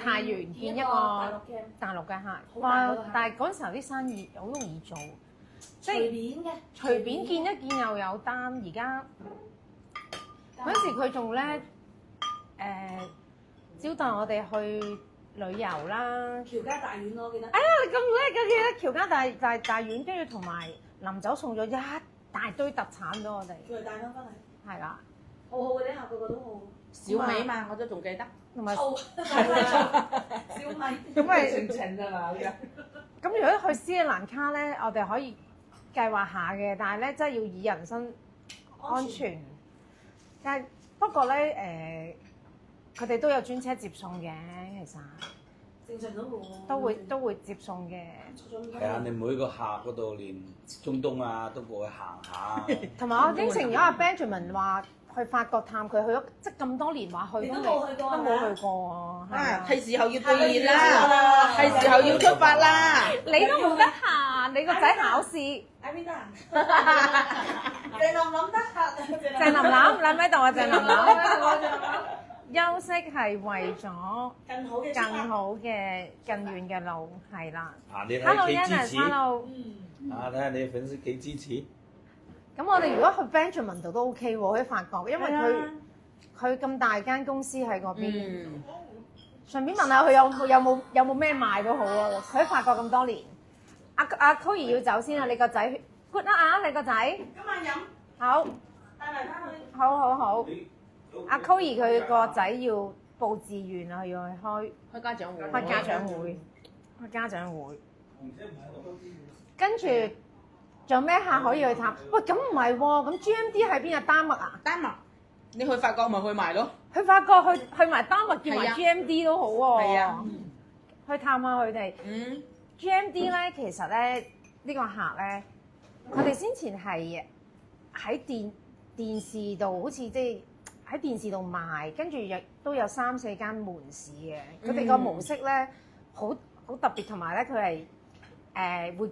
太原見一個大陸嘅客，哇！但係嗰陣時候啲生意好容易做，即係隨便見一見又有單。而家嗰陣時佢仲咧招待我哋去旅遊啦。喬家大院我記得。哎呀，你咁叻嘅，記得喬家大院，跟住同埋臨走送咗一大堆特產俾我哋。再帶翻嚟。係啦，好好嘅啲客，個個都好。小美嘛，我都仲記得。同埋小米。咁咪情㗎嘛，咁如果去斯里蘭卡咧，我哋可以計劃下嘅，但係咧真係要以人身安全。但係不過咧佢哋都有專車接送嘅，其實正常都會接送嘅。係啊，你每個客嗰度連中東啊都過去行下。同埋我應承咗阿 Benjamin 話去法國探佢，去咗即係咁多年話去你都冇去過都冇去過啊！係啊，係時候要兌現啦，係時候要出發啦。你都冇得閒，你個仔考試。喺邊得閒？鄭林諗得閒。鄭琳琳，你喺邊度啊？鄭琳琳。休息係為咗更好嘅、更遠嘅路，係啦。啊，你睇 Hello 幾支 Yannis，持？ Hello。啊，睇下你粉絲幾支持？咁我哋如果去 Benjamin 度都 OK 喎，喺法國，因為佢咁大間公司喺嗰邊。順便問下佢有冇咩賣都好啊！佢喺法國咁多年。阿 Koey 要走先啊！你個仔 good 啊！你個仔。今晚飲。好。帶埋翻去。好。阿 Koey 佢個仔要報志願啊，佢要去開家長會。開家長會。跟住仲有咩客可以去探？喂，咁唔係喎，咁 GMD 喺邊啊？丹麥啊？丹麥，你去法國咪去埋咯？去法國去埋丹麥見埋 GMD 都好喎。係啊，去探下佢哋。GMD 咧，其實咧呢個客咧，佢哋先前係喺電視度，好似即係喺電視度賣，跟住亦都有3-4間門市嘅。佢哋個模式咧好特別，同埋咧佢係會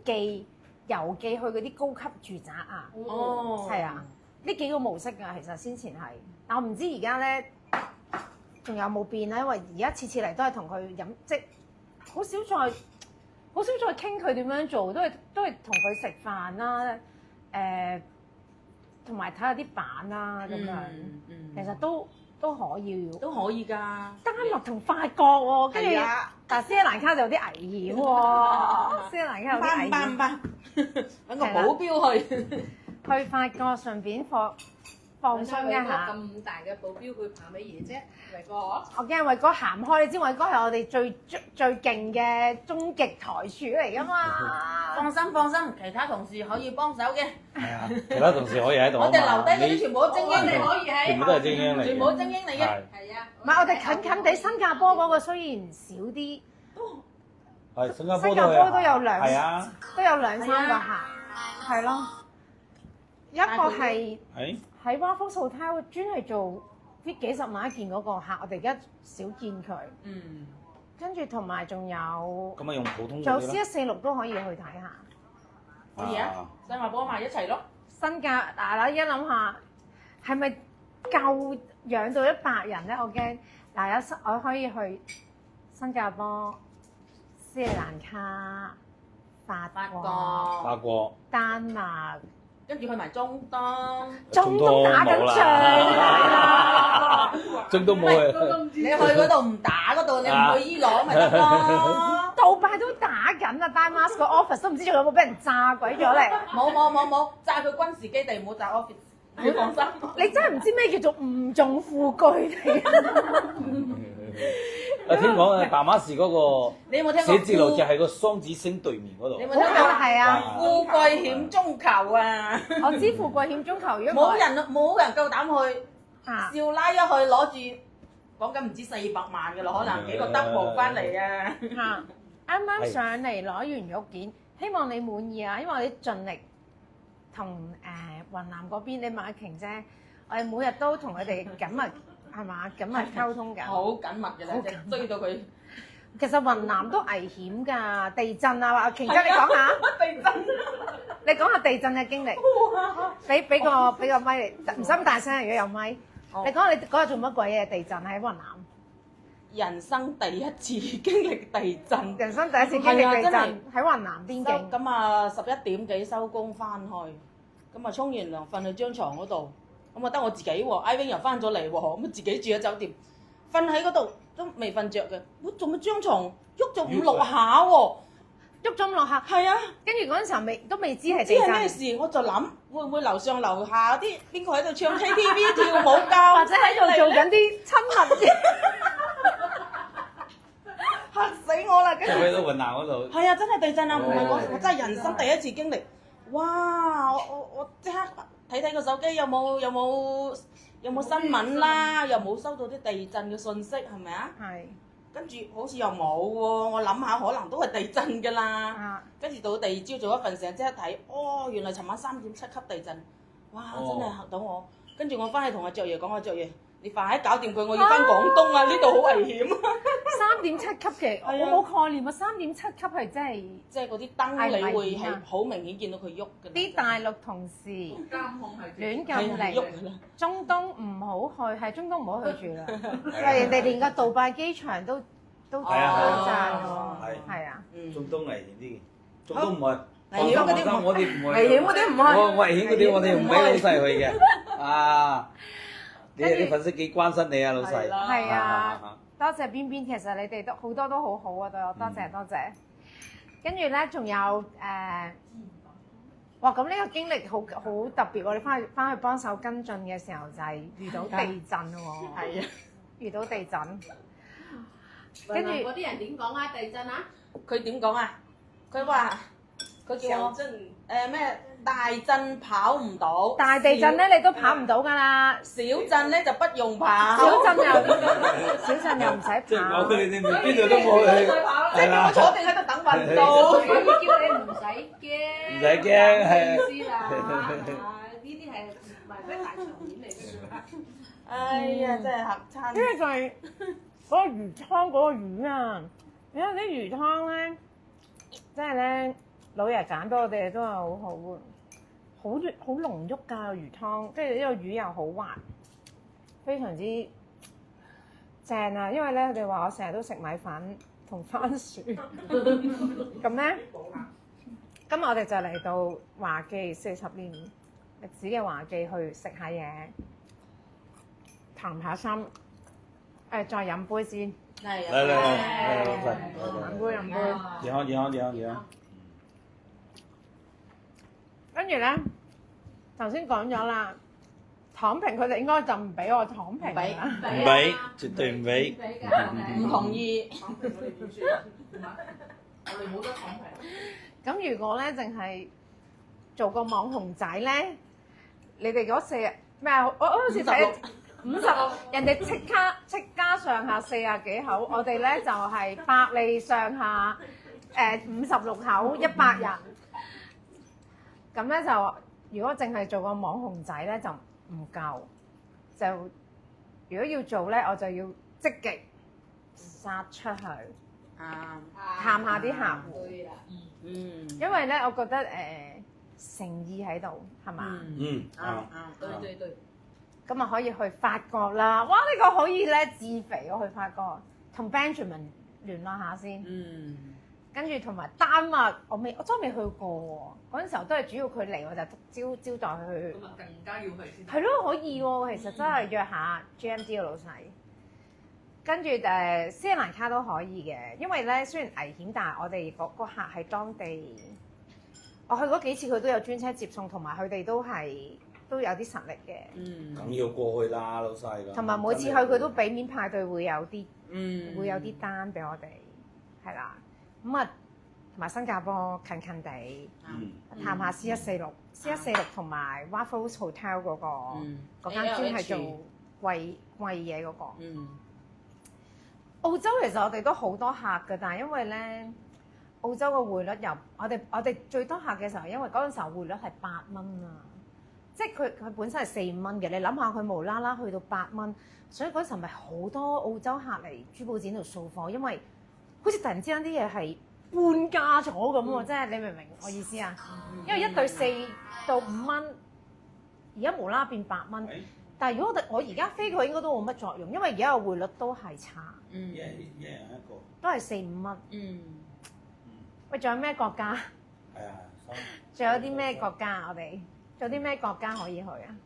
郵寄去嗰啲高級住宅啊。哦，係啊，呢幾個模式㗎，其實先前係，但我唔知而家咧仲有冇變咧，因為而家次嚟都係同佢飲，即係好少再傾佢點樣做，都係同佢食飯啦。同埋睇下啲版啦咁樣，其實都可以喎。都可以㗎。丹麥同法國喎，跟住係啊但斯里蘭卡就有啲危險喎，斯里蘭卡有啲危險。唔辦，揾個保鏢去。去法國順便放鬆一下。咁大嘅保鏢佢怕乜嘢啫？偉哥，我驚偉哥行開，你知偉哥係我哋最勁嘅終極台柱嚟㗎嘛。放心，其他同事可以幫手嘅。係啊，其他同事可以喺度啊嘛。我哋留低嗰啲全部都精英嚟，可以喺全部都係精英嚟嘅，全部都精英嚟嘅。係係啊，唔係我哋近地新加坡嗰個雖然少啲，係新加坡新加坡都有係啊，都有兩三個客，係咯。一個係係喺 Waffle Hotel 專係做啲幾十萬一件嗰個客，我哋而家少見佢。跟住同埋仲有咁啊，用普通仲有嗰啲 C146都可以去睇下。可以啊，新加坡埋一齊咯。新加嗱，而家諗下係咪夠養到100人咧？我驚嗱，我可以去新加坡、斯里蘭卡、法國、丹麥，跟住去埋中東。中東打緊仗啊！中東冇啊，你去嗰度唔打嗰度，你唔去伊朗咪得咯。杜拜都打緊啊！Damas 個 office 都唔知仲有冇俾人炸鬼咗嚟。冇，炸佢軍事基地，唔好炸 office。你放心。你真係唔知咩叫做誤中副車嚟嘅。啊，聽講啊，大馬士嗰個你有冇聽過寫字樓就係個雙子星對面嗰度你有。冇聽過？係啊，富貴險中求啊！我知富貴險中求，如果冇人夠膽去。啊少拉一去攞住，講緊唔知400萬嘅咯，可能幾個 double 翻嚟啊！嚇！啱啱上嚟攞完玉件，希望你滿意啊！因為我哋盡力同雲南嗰邊，你問阿瓊姐，我哋每日都同佢哋緊密係嘛緊密溝通㗎。好緊密嘅啦，即係追到佢。其實雲南都危險㗎，地震啊！阿瓊姐你講下地震，你講下地震嘅經歷。俾個咪你，唔使咁大聲，如果有咪。你講下你嗰日做乜鬼嘢地震喺雲南？人生第一次經歷地震，人生第一次經歷地震喺雲南邊境。咁啊11點幾收工翻去，咁啊沖完涼瞓喺張床嗰度，咁啊得我自己喎，Ivy 又翻咗嚟喎，咁自己住喺酒店，瞓喺嗰度都未瞓着嘅，我做乜張床喐咗5-6下喎？喐咗落下，係啊，跟住嗰陣時候都未知係知係地震，咩事，我就諗會唔會樓上樓下啲邊個喺度唱 KTV 跳舞㗎，或者喺度做緊啲親密嘢。嚇死我啦！跟住就去到雲南嗰度。係啊，真係地震啊！唔係我真係人生第一次經歷。哇！我即刻睇個手機有冇新聞啦，又冇收到啲地震嘅信息，係咪啊？係。跟住好似又冇喎，我諗下可能都係地震㗎啦。跟住到第二朝做一份成，即刻睇，哦，原來尋晚3.7級地震，哇！真係嚇到我。跟住我翻去同阿爵爺講，阿爵爺，你快啲搞掂佢，我要翻廣東啊！呢度好危險啊！3.7級嘅，我冇概念啊！3.7級係真係，即係嗰啲燈你會係好明顯見到佢喐嘅。啲大陸同事監控係亂咁嚟，中東唔好去，係中東唔好去住啦。喂，人哋連個杜拜機場都炸喎，係啊。中東危險啲嘅，中東唔係。危險嗰啲我哋唔去。危險嗰啲唔去。危險嗰啲我哋唔俾老細去嘅。啊！你啲粉絲幾關心你啊，老細。係啊，多謝邊邊，其實你哋都好多都好好啊，對我多謝多謝。跟住咧，仲有哇！咁呢個經歷好特別喎，你翻去幫手跟進嘅時候就係遇到地震喎。係啊，遇到地震。跟住嗰啲人點講啊？地震啊？佢點講啊？佢話佢叫我咩？大震跑唔到，大地震咧你都跑唔到㗎啦。小震咧就不用跑。小震又唔使跑。我哋邊度都冇去。即係我坐定喺度等運到。叫你唔使驚。唔使驚係。知啦，呢啲係唔係咩大場面嚟嘅？哎呀，真係嚇親。呢個就係嗰個魚湯嗰個魚啊！你睇啲魚湯咧，即係咧老爺揀俾我哋都係好好啊，好濃郁㗎魚湯，跟住呢個魚又好滑，非常之正啊！因為咧佢哋話我成日都食米粉同番薯，咁咧今日我哋就嚟到華記40年歷史嘅華記去食下嘢，談下心，再飲杯先。嚟嚟，飲杯。健康。跟住咧，頭先講咗啦，躺平佢哋應該就唔俾我躺平啦。唔俾，絕對唔俾。唔同意。我哋冇得躺平。咁如果咧淨係做個網紅仔咧，你哋嗰4日咩啊？我好似睇50，人哋戚家上下40幾口，我哋咧就係百利上下56口100人。咁咧就如果淨係做個網紅仔咧就唔夠，就如果要做咧我就要積極殺出去。探下啲客戶，因為咧，我覺得誠意喺度，係嘛？對。咁啊可以去法國啦！哇，呢個可以咧自肥我去法國，同 Benjamin 聯絡下先。跟住同埋丹麥，我真係未去過喎。嗰陣時候都係主要佢嚟，我就招待佢去。咁啊，更加要去先。係咯，可以喎。其實真係約下 GMD 嘅老細。跟住斯里蘭卡都可以嘅，因為咧雖然危險，但係我哋嗰個客喺當地，我去嗰幾次佢都有專車接送，同埋佢哋都有啲實力嘅。咁要過去啦，老細。同埋每次去佢都俾面派對，會有啲單俾我哋，係啦。咁啊，同埋新加坡近近地，探下 C146 同埋 Waffles Hotel 嗰間專係做貴嘢嗰個。澳洲其實我哋都好多客㗎，但係因為咧澳洲個匯率又我哋最多客嘅時候，因為嗰陣時候匯率係8蚊啊，即係佢本身係4-5蚊嘅，你諗下佢無啦啦去到8蚊，所以嗰陣時咪好多澳洲客嚟珠寶展度掃貨，因為好似突然之間啲嘢係半價咗咁喎，即係你明唔明我意思啊？因為一對4到5蚊，而家無啦啦變8蚊。但係如果我而家飛佢應該都冇乜作用，因為而家個匯率都係差，一人一個，都係4-5蚊。喂，仲有咩國家？係啊，仲有啲咩國家我哋仲有啲咩國家可以去啊？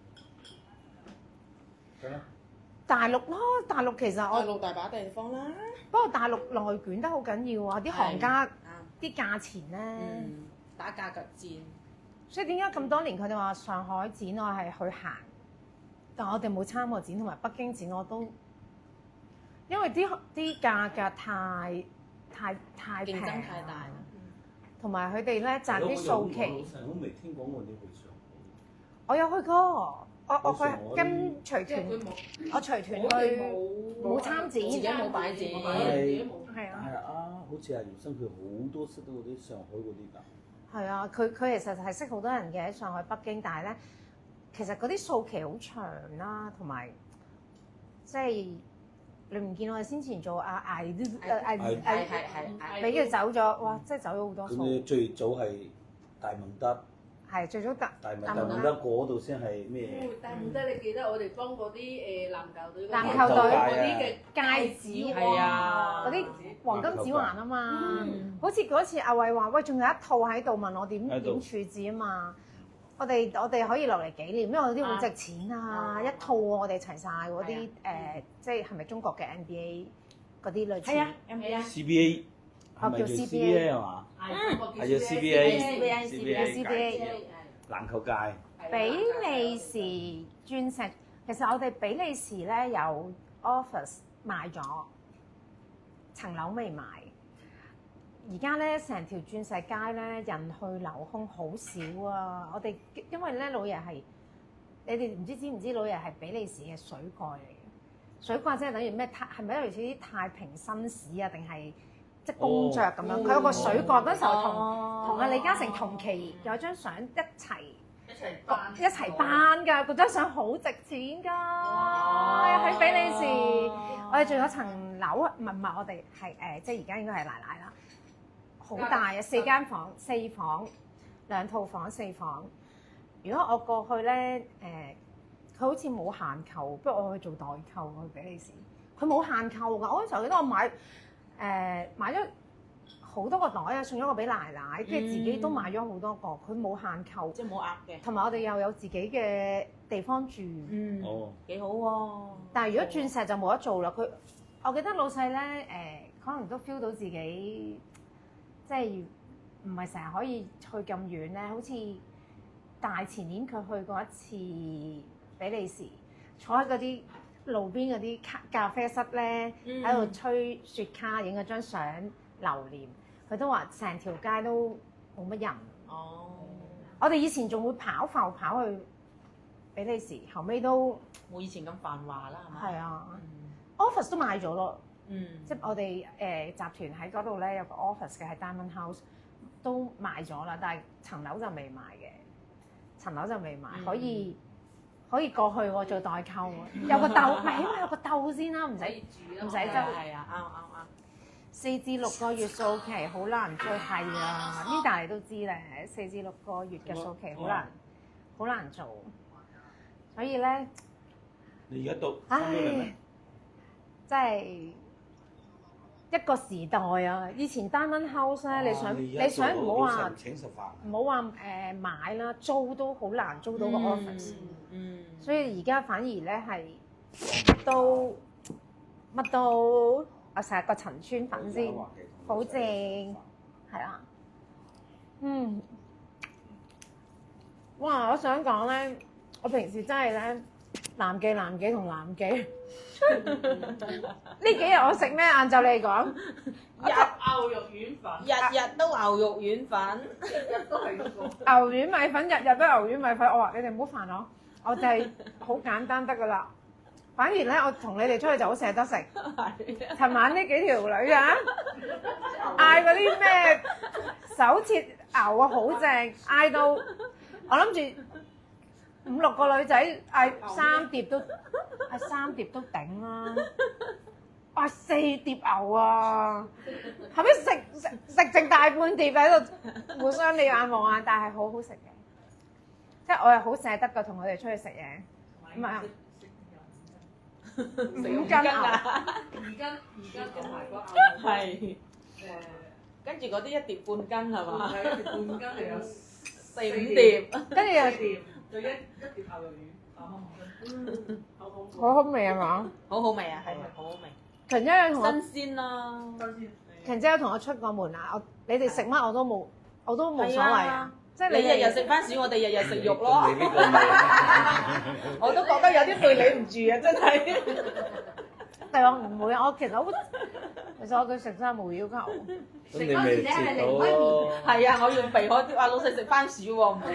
大陸咯，大陸其實大陸大把地方啦。不過大陸內捲得好緊要啊！啲行家啲價錢咧，打價格戰。所以點解咁多年佢哋話上海展我係去行？但我哋冇參過展，同埋北京展我都，因為啲價格太平，競爭太大啦。同埋佢哋咧賺啲數期。我未聽講過你去上海。我有去過，我去跟隨團，我隨團去冇參展，自己冇擺展，係啊。係啊，好似係姚生佢好多識到嗰啲上海嗰啲㗎。係啊，佢其實係識好多人嘅喺上海、北京，但係咧。其實嗰啲數期好長啦，同埋即係你唔見我哋先前做捱俾佢走咗，哇！即係走咗好多數。咁最早係大蒙德，係最早大蒙德嗰度先係咩？大蒙德你記得我哋幫嗰啲籃球隊嗰啲嘅戒指係啊，嗰啲黃金指環啊嘛，好似嗰次阿偉話喂，仲有一套喺度問我點處置啊嘛。我哋可以落嚟紀念，因為嗰啲好值錢啊！一套我哋齊晒嗰啲即係咪中國嘅 NBA 嗰啲類似？係啊 ，CBA 係咪叫 CBA 係嘛？係叫 CBA。籃球界。比利時鑽石，其實我哋比利時咧有 office 賣咗，層樓未賣。而家咧成條鑽石街咧人去樓空好少啊！我哋因為咧老爺係，你哋唔知唔知老爺係比利時嘅水蓋嚟嘅，水蓋即係等於咩？係咪類似啲太平紳士啊？定係即係公爵咁樣？佢有個水蓋嗰時候同阿李嘉誠同期有張相一齊頒㗎，嗰張相好值錢㗎！喺比利時，我哋仲有層樓，唔係我哋係即係而家應該係奶奶啦。好大啊！4間房、4房、2套房、4房。如果我過去咧，佢好似冇限購，不如我去做代購去比利時。佢冇限購㗎。我嗰時候記得我買咗好多個袋啊，送咗個俾奶奶，跟住自己都買咗好多個，佢冇限購，即係冇額嘅。同埋我哋又有自己嘅地方住。哦，幾好喎！但係如果鑽石就冇得做啦。我記得老細咧可能都 feel 到自己即係唔係成日可以去咁遠咧，好似大前年佢去過一次比利時，坐喺嗰啲路邊嗰啲咖啡室咧，喺度吹雪茄，影咗張相留念。佢都話成條街都冇乜人。哦，我哋以前仲會跑去比利時，後尾都冇以前咁繁華啦，係嘛？係啊，office 都買咗咯。即係我哋集團喺嗰度咧有個 office 嘅係 Diamond House 都賣咗啦，但係層樓就未賣嘅，層樓就未賣，可以過去喎做代購喎，有個竇，咪起碼有個竇先啦，唔使住唔使周。係啊，啱。 4至6個月數期好難追，係啊，呢大你都知咧，4至6個月嘅數期好難做，所以咧，你而家到翻咗嚟咩？真係一個時代啊！以前 Diamond House 咧，你想唔好話請食飯，唔好話買啦，租都好難租到個 office。所以而家反而咧係乜都。我成日個陳村粉先，好正，係啦，哇！我想講咧，我平時真係咧南記同南記，呢幾日我食咩晏晝你講？牛肉丸粉，日都牛肉丸粉，日都係嗰個。牛丸米粉，日都牛丸米粉。我話你哋唔好煩我就係好簡單得噶啦。反而咧，我同你哋出去就好捨得食。尋晚呢幾條女啊，嗌嗰啲咩手切牛啊，好正，嗌到我諗住5、6個女仔嗌3碟都頂啦。哇，4碟牛啊，後尾食剩大半碟喺度互相你眼望眼，但係好好食嘅，即係我係好捨得㗎，同佢哋出去食嘢。咁啊〜5斤啊2斤同埋個牛係跟住嗰啲1碟半斤係嘛？係1碟半斤就有4、5碟，跟住又就一碟牛肉丸，好好味啊嘛！好好味啊，係好好味，芹姐有同我，新鮮啦，芹姐有同我出過門啊！你哋食乜我都冇所謂啊！即係你日日食番薯，我哋日日食肉咯。你呢個咪我都覺得有啲對你唔住啊，真係。但係我唔會，我其實我對食真係冇要求。咁你咪切到咯。係啊，我要避開啲話老細食番薯喎，唔得。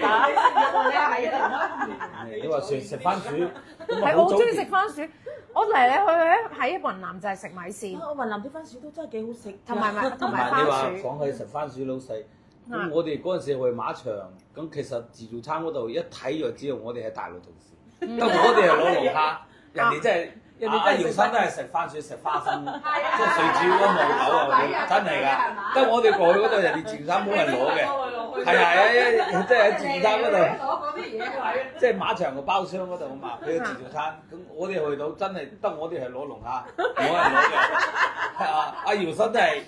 你話食番薯，係我中意食番薯，我嚟去喺雲南就係食米線。雲南啲番薯都真係幾好食，同埋你話番薯。講起食番薯老細，咁我哋嗰陣時去馬場，咁其實自助餐嗰度一睇就知道我哋係大陸同事，得我哋係攞龍蝦，人哋真係。人哋姚生都係食番薯食花生，即係水煮嗰毛豆啊！真係㗎，得我哋過去嗰度，人哋自助餐冇人攞嘅，係啊，即係喺自助餐嗰度，即係馬場個包廂嗰度啊嘛，佢個自助餐，咁我哋去到真係得我哋係攞龍蝦，冇人攞嘅，係啊！阿姚生都係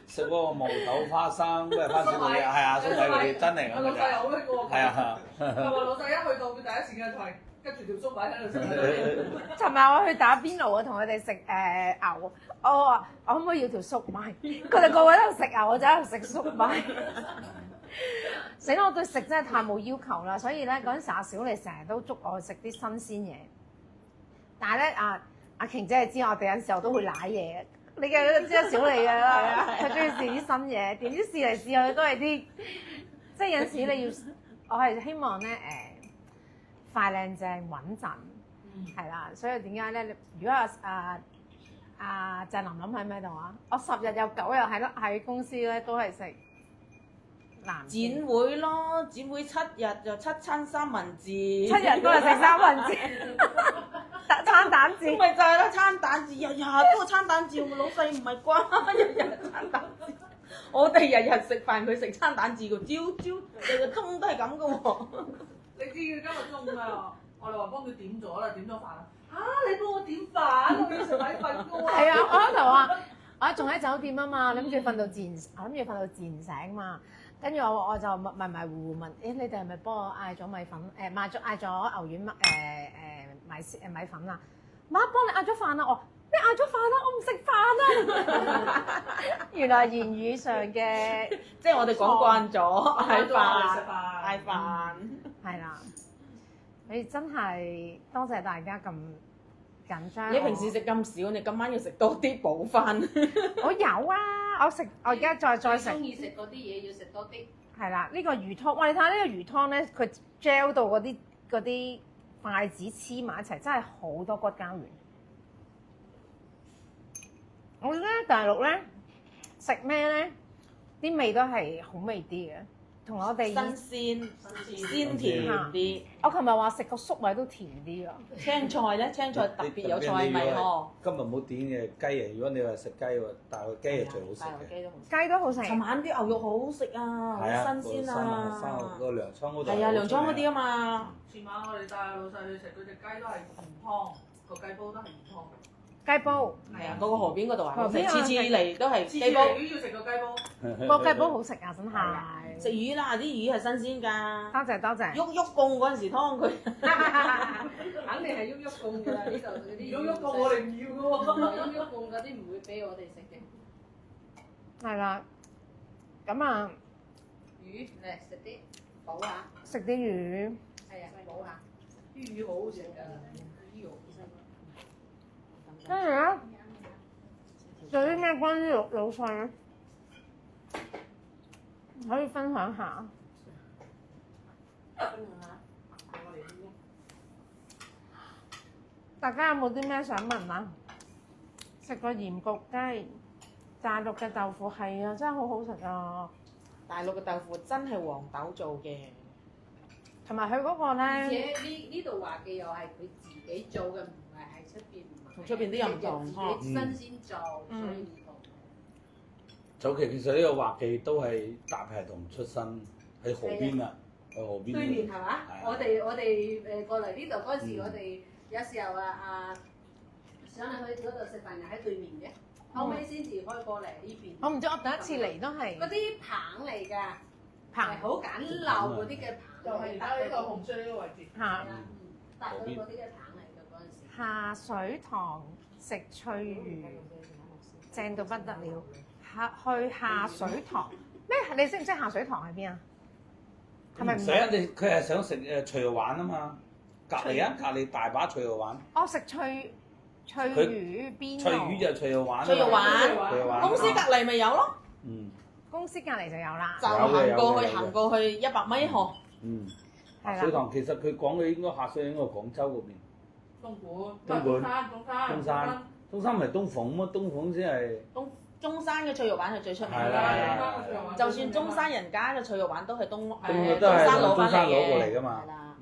食嗰個毛豆花生，咩番薯嗰啲，係啊，粟米嗰啲，真係咁老細好叻喎，係啊，老細一去到佢第一時間就係。跟住條粟米喺度食。尋日我去打邊爐啊，同佢哋食牛，我話我可唔可以要條粟米？佢哋個個喺度食牛，我就喺度食粟米。死啦！我對食真係太冇要求啦，所以咧嗰陣時阿小麗成日都捉我去食啲新鮮嘢。但係咧阿瓊姐係知我哋有陣時候都會舐嘢，你嘅知阿小麗㗎啦，佢中意試啲新嘢，點知試嚟試去都係啲，即係有陣時你要，我係希望咧快靚正穩陣，係啦，所以點解咧？如果阿鄭琳琳喺咩度啊？我10日有9日喺公司咧，都係食南展會咯，展會7日就7餐三文治，7日都係食三文治，餐蛋治。咪就係咯，餐蛋治日日都係餐蛋治，老細唔係啩？日日餐蛋治，我哋日日食飯，佢食餐蛋治個朝日日中都係咁噶喎。你知佢今日中午啊，我哋話幫佢點咗啦，點咗飯啦。嚇！你幫我點飯，我要食米粉噶喎。係啊，我開頭話我仲喺酒店啊嘛，諗住瞓到自然，我諗住瞓到自然醒嘛。跟住我就迷迷糊糊問：你哋係咪幫我嗌咗米粉？嗌咗牛丸米粉啊？媽幫你嗌咗飯啦！我咩嗌咗飯啦？我唔食飯啊！原來言語上嘅，即係我哋講慣咗嗌飯，嗌嗌飯。係啦。你真係多謝大家咁緊張。你平時食咁少，你今晚要食多啲補翻。我有啊，我而家再食。中意食嗰啲嘢要食多啲。係啦，呢個魚湯，哇！你睇下呢個魚湯咧，佢 gel 到嗰啲筷子黐埋一齊，真係好多骨膠原。我覺得大陸咧食咩咧，啲味都係好味啲嘅，同我哋新鮮、鮮甜啲。我琴日話食個粟米都甜啲啊！青菜咧，青菜特別有菜味呵。今日冇點嘅雞啊！如果你話食雞喎，大陸雞係最好食嘅。雞都好食。尋晚啲牛肉好好食啊，好新鮮啊！生個糧倉嗰度。係啊，糧倉嗰啲啊嘛。前晚我哋帶老細去食嗰隻雞都係魚湯，個雞煲都係魚湯。雞煲係啊，嗰個河邊嗰度啊，河邊次次嚟都係雞煲。魚要食個雞煲。個雞煲好食啊！真係。食魚啦，啲魚係新鮮㗎。多謝多謝。喐喐貢嗰陣時湯佢。肯定係喐喐貢㗎啦，呢度嗰啲。喐喐貢我哋唔要㗎喎。喐喐貢嗰啲唔會俾我哋食嘅。係啦，咁啊，魚嚟食啲補下。食啲魚。係啊，補下。啲魚好好食㗎，魚肉其實。跟住咧，仲有啲咩關於老細咧？可以分享下。大家有冇啲咩想問啊？食個鹽焗雞，大陸嘅豆腐係啊，真係好好食啊！大陸嘅豆腐真係黃豆做嘅，同埋佢嗰個而咧，且呢度華記又係佢自己做嘅，唔係喺出邊買。同出邊啲又唔同自己新鮮做，所以唔同。早期其實呢個華記都係大排檔出身，喺河邊啊，喺河邊。對面係嘛？我哋過嚟呢度嗰陣時，嗯我哋有時候想去嗰度食飯又喺對面嘅，後尾先至開過嚟呢邊。我唔知我第一次嚟都係嗰啲棚嚟㗎，棚係好簡陋嗰啲嘅棚。就係而家呢個紅隧呢個位置。嚇搭到嗰啲嘅棚嚟㗎嗰陣時。下水塘食翠魚，正到不得了。去下水塘咩？你識唔識下水塘喺邊啊？係咪唔使啊？你佢係想食脆肉丸啊嘛，隔離大把脆肉丸。我食翠魚邊爐。脆魚就脆肉丸。脆肉丸脆肉丸。公司隔離咪有咯，嗯。公司隔離就有啦。就行過去100米河。嗯。係啦。水塘其實佢講嘅應該下水應該廣州嗰邊。東山。中山唔係東鳳麼？東鳳先係。中山嘅脆肉丸係最出名係啦。就算中山人家嘅脆肉丸都係都係中山攞中山攞過嚟嘅㗎嘛。係啦。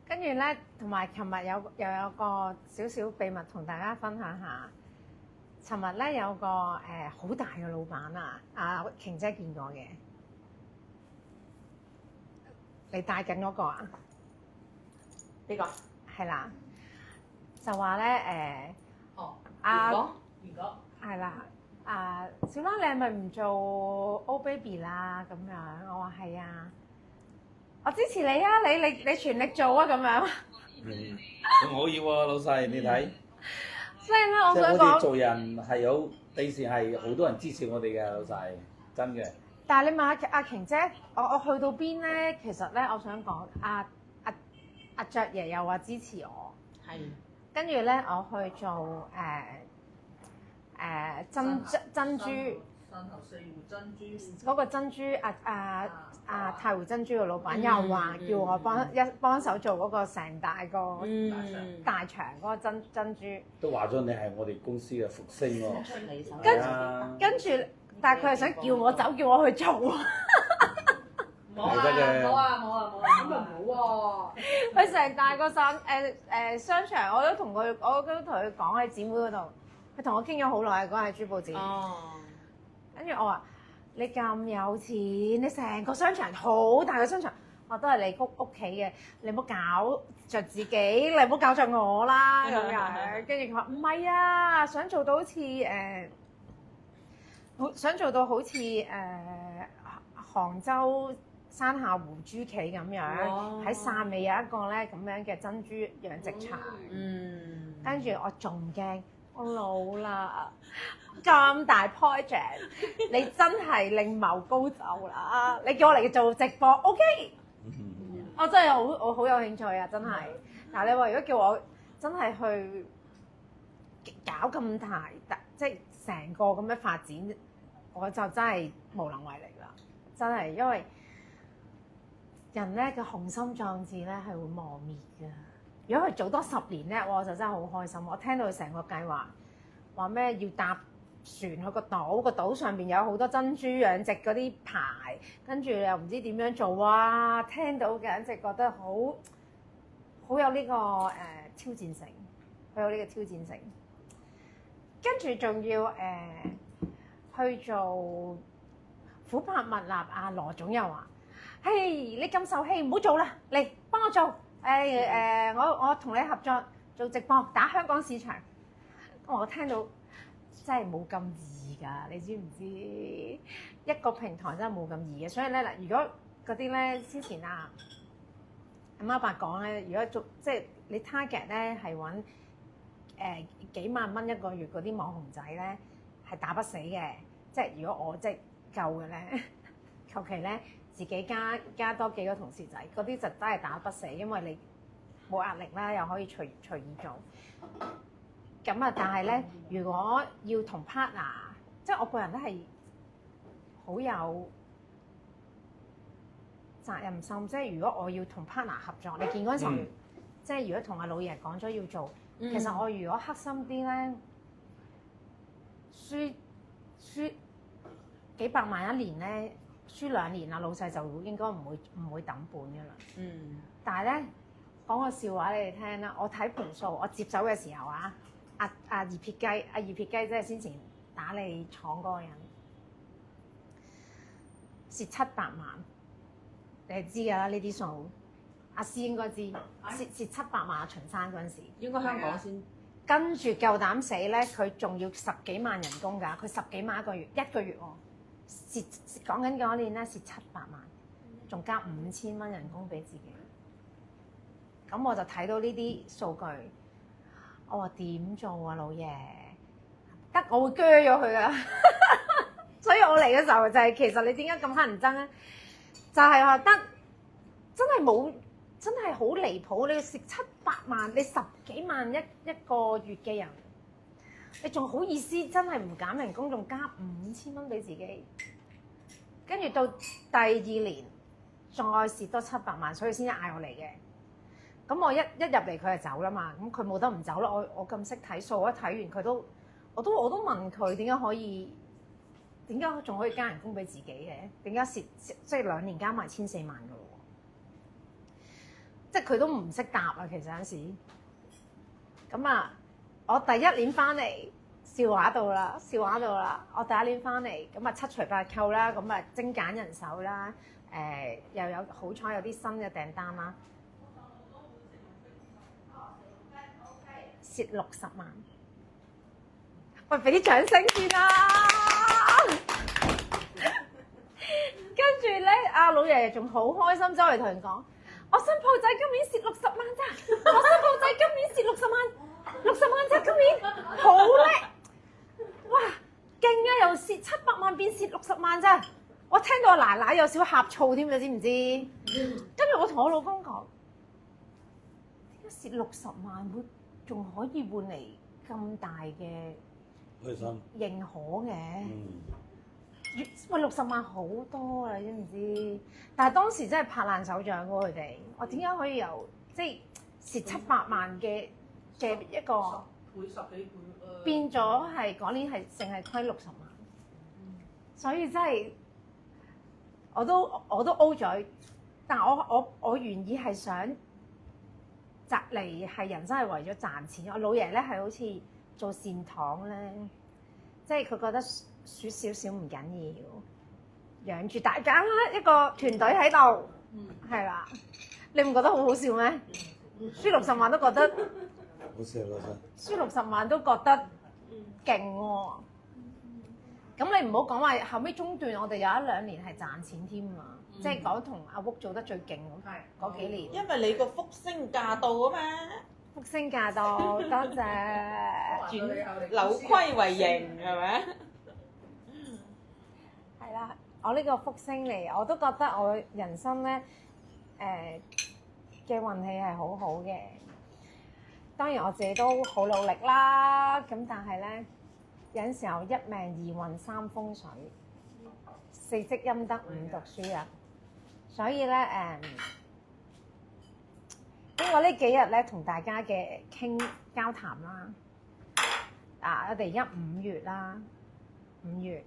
跟住咧，同埋琴日又有個少少秘密同大家分享下。尋日咧有個好大嘅老闆啊，阿瓊姐見過嘅，你帶緊嗰個啊？邊個？係啦，就話咧如果係啦，小蘭你係咪唔做 O Baby 啦？咁樣我話係啊，我支持你啊！你全力做啊！咁樣。咁可以喎，老細你睇。所以咧，我即係想講，我哋做人係有底線，係好多人支持我哋嘅老細，真嘅。但係你問下阿瓊姐，我去到邊咧？其實咧，我想講阿爵爺又話支持我，係。跟住咧我去做珍珠。汕頭四湖珍珠嗰個珍珠太湖珍珠嘅老闆又話叫我幫手做嗰個成大個大腸嗰個珍珠。都話咗你係我哋公司嘅福星喎。跟住，但係佢係想叫我走，叫我去做。冇啊，咁就唔好喎。佢成大個商場，我都同佢講喺姊妹嗰度，佢同我傾咗好耐，嗰係珠寶展。跟住我話：你咁有錢，你成個商場好大嘅商場，我都係你屋企嘅，你唔好搞着自己，你唔好搞着我啦咁樣。跟住佢話唔係啊，想做到好似想做到好似杭州山下湖豬企咁樣，喺汕尾有一個咧咁樣嘅珍珠養殖場。跟住我仲驚，我老啦，咁大 project， 你真係另謀高就啦！你叫我嚟做直播 ，OK？ 我真係我好有興趣啊，真係。但係你話如果叫我真係去搞咁大，即係成個咁嘅發展，我就真係無能為力啦。真係因為人咧嘅雄心壯志咧係會磨滅㗎。如果佢做多10年咧，我就真係好開心。我聽到佢成個計劃話咩要搭船去個島，個島上邊有好多珍珠養殖嗰啲牌，跟住又唔知點樣做啊！聽到簡直覺得好有呢個挑戰性，好有呢個挑戰性。跟住仲要去做琥珀蜜蠟啊！羅總又話：嘿，你咁受氣，唔好做啦，嚟幫我做。我同你合作做直播打香港市場。我聽到真係冇咁易㗎，你知唔知？一個平台真係冇咁易嘅，所以咧嗱，如果嗰啲咧之前阿媽伯講咧，如果做即係你 target 咧係揾幾萬蚊一個月嗰啲網紅仔咧，係打不死嘅。即係如果我即係夠嘅咧，求其咧自己加多幾個同事仔，嗰啲就真係打不死，因為你冇壓力啦，又可以隨意做。咁啊，但係咧，如果要同 partner， 即係我個人都係好有責任心。即係如果我要同 partner 合作，你見嗰陣時，即係如果同阿老爺講咗要做，其實我如果黑心啲咧，輸幾百萬一年咧，輸2年啊，老細就應該唔會抌本㗎啦。但係咧，講個笑話你哋聽啦，我睇盤數，我接手嘅時候啊。阿二撇雞，即係先前打你廠嗰個人，蝕700萬，你係知㗎啦呢啲數。阿師應該知，蝕700萬秦山嗰陣時，應該香港先。跟住夠膽死咧，佢仲要10幾萬人工㗎，佢10幾萬一個月喎，蝕講緊嗰年咧蝕700萬，仲加5000蚊人工俾自己。咁我就睇到呢啲數據。我話點做啊，老爺？得我會鋸咗佢噶，所以我嚟嘅時候就係、其實你點解咁乞人憎咧？就係話得真係冇，真係好離譜！你要蝕700萬，你10幾萬一個月嘅人，你仲好意思真係唔減人工，仲加5000蚊俾自己？跟住到第2年再蝕多700萬，所以先嗌我嚟嘅。咁我一入嚟佢就走啦嘛，咁佢冇得唔走啦。我咁識睇數，一睇完佢都，我都問佢點解仲可以加人工俾自己嘅？點解蝕即係2年加埋1400萬㗎咯？即係佢都唔識答啊！其實有陣時，咁啊，我第1年翻嚟笑話到啦，我第1年翻嚟咁啊7除8扣啦，咁啊精簡人手啦，又有好彩有啲新嘅訂單啦。蝕60萬，喂，俾啲掌聲先啦！跟住咧，阿老爺爺仲好開心，走嚟同人講：我新鋪仔今年蝕60萬咋！我新鋪仔今年蝕60萬咋！今年好叻，哇，勁啊！由蝕700萬變蝕60萬咋！我聽到我奶奶有少少呷醋添，你知唔知？跟住我同我老公講：點解蝕60萬會？仲可以換嚟咁大嘅認可嘅，喂60萬好多啊！你知唔知？但係當時真係拍爛手掌喎佢哋，我點解可以由即係蝕700萬嘅一個倍10幾倍變咗係嗰年係淨係虧60萬，所以真係我都 O 嘴，但係我原意係想。摘嚟係人生係為咗賺錢，我老爺咧係好似做善堂咧，即係佢覺得輸少少唔緊要，養住大家一個團隊喺度，係啦，你唔覺得好好笑咩？輸60萬都覺得好笑，輸60萬都覺得勁喎，咁你唔好講話後尾中段，我哋有一兩年係賺錢添啊！即係講同阿屋做得最勁嗰幾年。因為你個福星駕到啊嘛，福星駕到，多謝。轉扭虧為盈係咪？係啦，我呢個福星嚟，我都覺得我人生咧嘅運氣係好好嘅。當然我自己都好努力啦，咁但係咧有陣時候一命二運三風水，四積陰德五讀書人，所以咧經過呢幾日咧同大家嘅交談啦，我哋而家5月啦，5月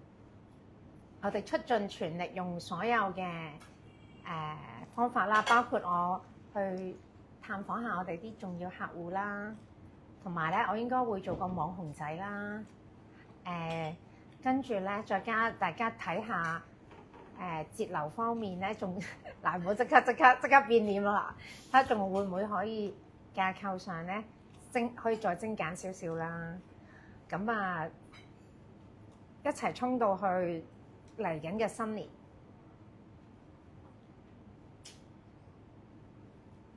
我哋出盡全力用所有嘅方法啦，包括我去探訪下我哋啲重要客戶啦，同埋咧我應該會做個網紅仔啦，跟住咧再加大家睇下節流方面咧，仲嗱唔好即刻變臉啦，睇下仲會唔會可以架構上咧可以再精簡少少啦，咁啊一齊衝到去嚟緊嘅新年。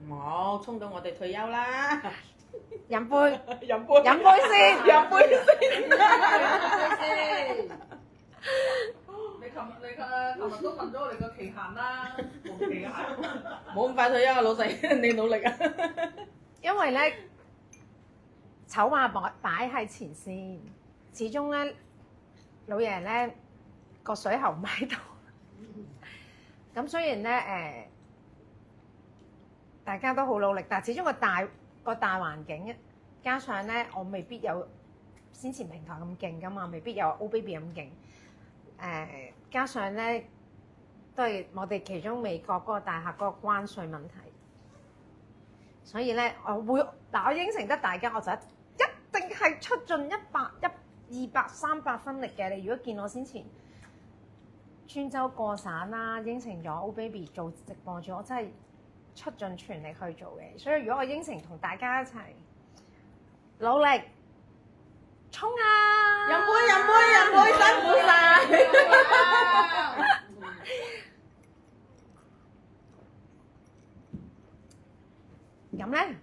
冇衝到我哋退休啦！飲杯飲杯先，飲杯先。你琴日都問咗我哋個期限啦，冇期限。冇咁快退休啊，老細，你努力啊！因為咧醜話擺喺前線，始終咧老爺咧個水喉唔喺度。咁雖然咧大家都好努力，但係始終個大環境，加上咧我未必有先前平台咁勁噶嘛，未必有 OBaby 咁勁。加上咧都係我哋其中美國嗰個大客嗰個關稅問題，所以咧我應承得大家，我就一定係出盡100、200、300分力嘅。你如果見我先前穿州過省啦，應承咗 OBaby 做直播主，我真係出盡全力去做嘅。所以如果我應承同大家一齊努力衝啊！飲杯，辛苦晒。咁咧，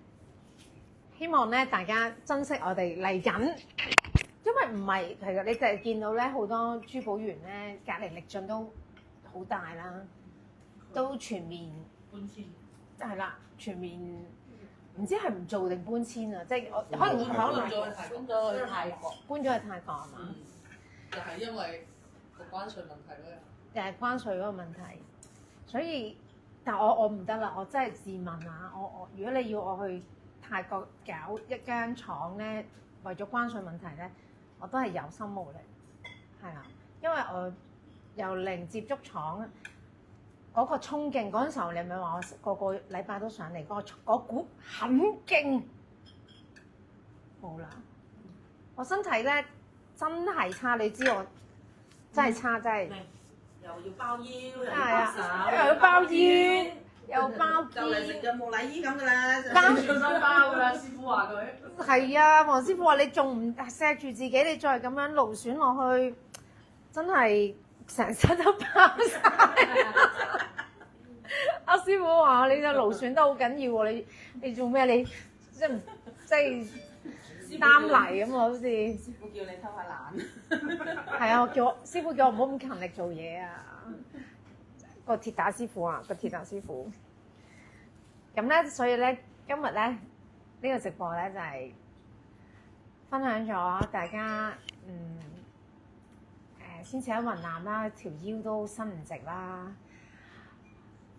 希望咧大家珍惜我哋嚟緊，因為唔係其實你就係見到咧好多珠寶園咧隔離力進都好大啦，都全面搬遷係啦，全面唔知係唔做定搬遷啊！即係我可能搬咗去泰國，搬咗去泰國係嘛？就係因為個關稅問題咯。就係關稅嗰個問題，所以但我唔得啦，我真係自問啊！我如果你要我去泰國搞一間廠咧，為咗關稅問題咧，我都係有心無力，係啊，因為我由零接觸廠嗰個衝勁嗰陣時候，你咪話我個個禮拜都上嚟，嗰股很勁，冇啦，我身體咧真係差，你知我真係差，真係。又要包腰，又要係包手，又要包腰，又包就嚟食嘅木乃伊咁噶啦，小心包㗎啦，師傅話佢。係啊，黃師傅話你仲唔錫住自己，你再咁樣勞損落去，真係成身都包晒。阿師傅話你個勞損得好緊要喎，你做咩？你即係擔泥咁啊，好似。師傅叫你偷下懶。係啊，師傅叫我唔好咁勤力做嘢啊！個鐵打師傅啊，個鐵打師傅。咁咧，所以咧，今日咧呢個直播咧就係分享咗大家先前喺雲南啦，條腰都伸唔直啦，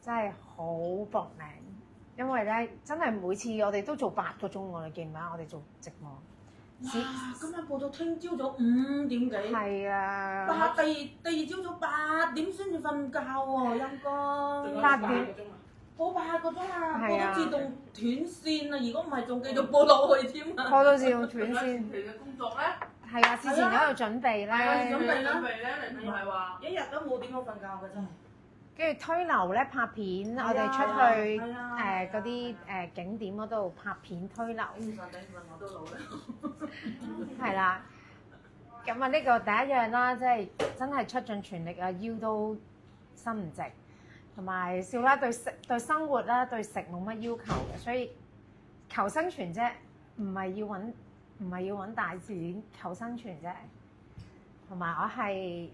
真係好搏命。因為咧，真係每次我哋都做8個鐘喎，你記唔記得？我哋做直播。哇！今晚播到聽朝早5點幾。係啊。第二朝早8點先至瞓覺喎，陰公。8點。播8個鐘啊！係啊。播到自動斷線啊！如果唔係，仲繼續播落去添啊！播到自動斷線。前期嘅工作咧？係啊，之前喺度準備咧。準備咧，你唔係話一日都冇點樣瞓覺嘅真係。跟住推流咧拍片，我哋出去嗰啲景點嗰度拍片推流。頂唔順我都老啦。係啦，咁啊，呢個第一樣啦，即係真係出盡全力啊，腰都伸唔直，同埋少啦對生活啦對食冇乜要求嘅，所以求生存啫，唔係要揾大錢，求生存啫。同埋我係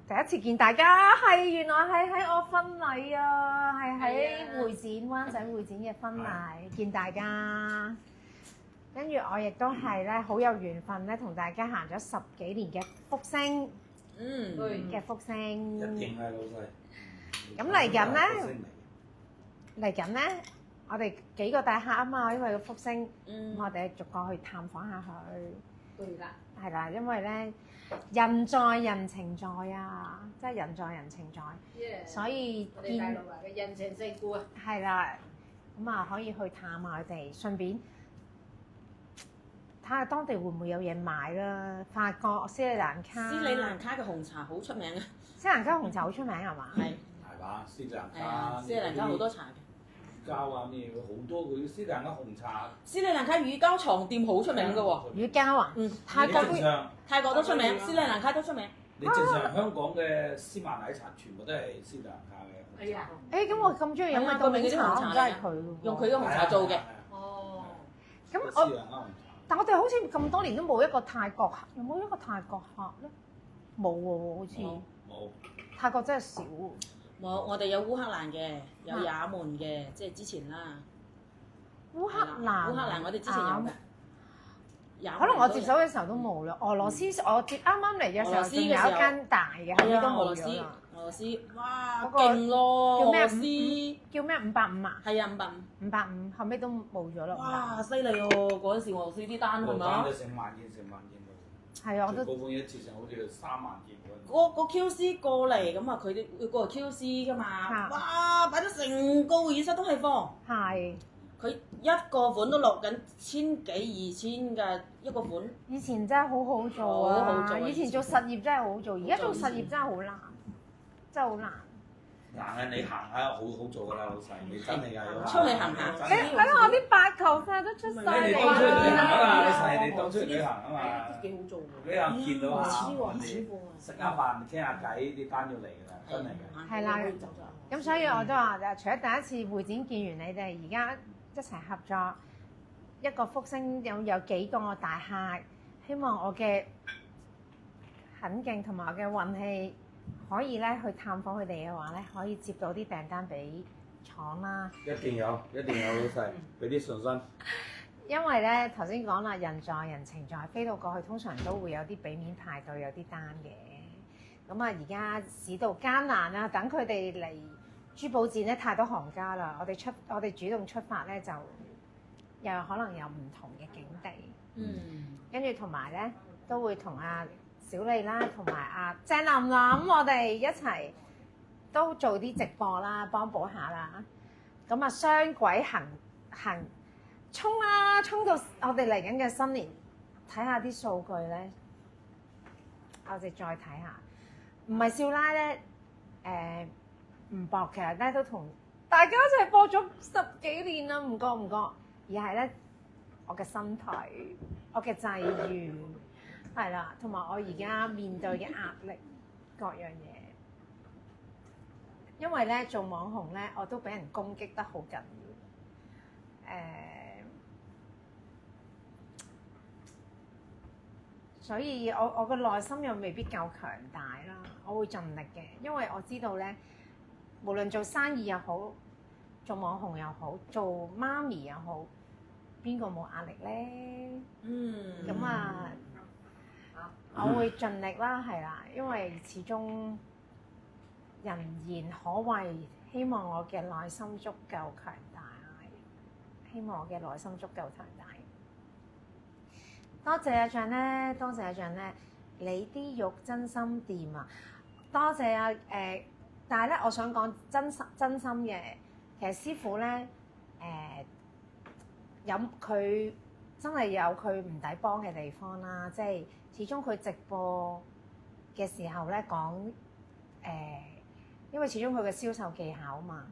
第一次見大家，係原來係喺我婚禮啊，係喺會展灣仔會展嘅婚禮見大家。跟住我亦都係咧好有緣分咧，同大家行咗10幾年嘅福星，嘅福星。一定係老細。咁嚟緊咧，我哋幾個大客啊嘛，因為個福星，我哋逐個去探訪下佢。對啦，係啦，因為咧人在人情在啊，即係人在人情在，所以我哋大陸話嘅人情世故啊。係啦，咁啊可以去探下佢哋，順便睇下當地會唔會有嘢買啦。法國、斯里蘭卡，斯里蘭卡嘅紅茶好出名啊！斯里蘭卡紅茶好出名係嘛？係係嘛？斯里蘭係啊，卡。斯里蘭卡好多茶嘅。乳膠啊咩好多佢斯里蘭卡紅茶。斯里蘭卡乳膠床店好出名嘅喎。乳膠啊？泰國都泰國都出名，斯里蘭卡都出名。你正常香港嘅絲襪奶茶全部都係斯里蘭卡嘅。係啊。咁我咁中意飲嘅凍檸茶，都係佢喎。用佢嘅紅茶做嘅。哦。咁但我哋好似咁多年都冇一個泰國客，有冇一個泰國客咧？冇喎，好似。冇。泰國真係少喎。冇，我哋有烏克蘭嘅，有也門嘅，即係之前啦。烏克蘭我哋之前有嘅。可能我接手嘅時候都冇啦。俄羅斯我啱啱嚟嘅時候仲有一間大嘅，後尾都冇咗啦。俄羅斯，哇，勁咯！叫咩？俄羅斯叫咩？550啊？係啊，550。550，後尾都冇咗啦。哇，犀利喎！嗰陣時俄羅斯啲單係咪啊？成萬件到。係啊，我都。高峰一次性好似3萬件個 QC 過嚟咁啊，佢哋要過嚟 QC 噶嘛。哇！擺咗成個會議室都係貨。係。佢一個款都落緊1000幾2000嘅一個款。以前真係好好做啊！好好做。以前做實業真係好做，而家做實業真係好難，真係好難。難啊！你行下好好做㗎啦，老細，你真係㗎。出去行下。睇下我啲白頭髮都出晒嚟你當出去旅行啊嘛，老細，你當出去旅行啊嘛。都幾好做喎。你又見到下人哋食下飯傾下偈，啲單要嚟㗎啦，真係㗎。係啦，咁所以我都話除咗第一次會展見完你哋，而家一齊合作一個福星有幾個大客，希望我嘅肯勁同埋我嘅運氣可以咧去探訪佢哋嘅話咧，可以接到啲訂單俾廠啦。一定有，老細，俾啲信心。因為咧頭先講啦，人在人情在，飛到過去通常都會有啲俾面派對，有啲單嘅。咁啊，而家市道艱難啦，等佢哋嚟珠寶展咧，太多行家啦。我哋主動出發咧，就又可能有唔同嘅境地。跟住同埋咧，都會同阿小麗啦，同埋阿鄭琳琳，我哋一齊都做啲直播啦，幫補下啦。咁啊，雙軌行衝啦，衝到我哋嚟緊嘅新年，睇下啲數據咧，我哋再睇下。唔係少奶咧，唔搏嘅，咧都同大家一齊搏咗10幾年啦，唔覺，而係咧我嘅身體，我嘅際遇，係啦，同埋我而家面對嘅壓力各樣嘢。因為咧做網紅咧，我都俾人攻擊得好緊要，所以我個內心又未必夠強大啦。我會盡力嘅，因為我知道咧，無論做生意又好，做網紅又好，做媽咪又好，邊個冇壓力咧？咁啊，我會盡力啦，係啦，因為始終人言可畏，希望我嘅內心足夠強大，希望我嘅內心足夠強大。多謝阿象咧，多謝阿象咧，你啲肉真心掂啊！多謝啊但係咧，我想講真心嘅，其實師傅咧有佢真係有佢唔抵幫嘅地方啦，即係始終佢直播嘅時候咧講因為始終佢嘅銷售技巧嘛，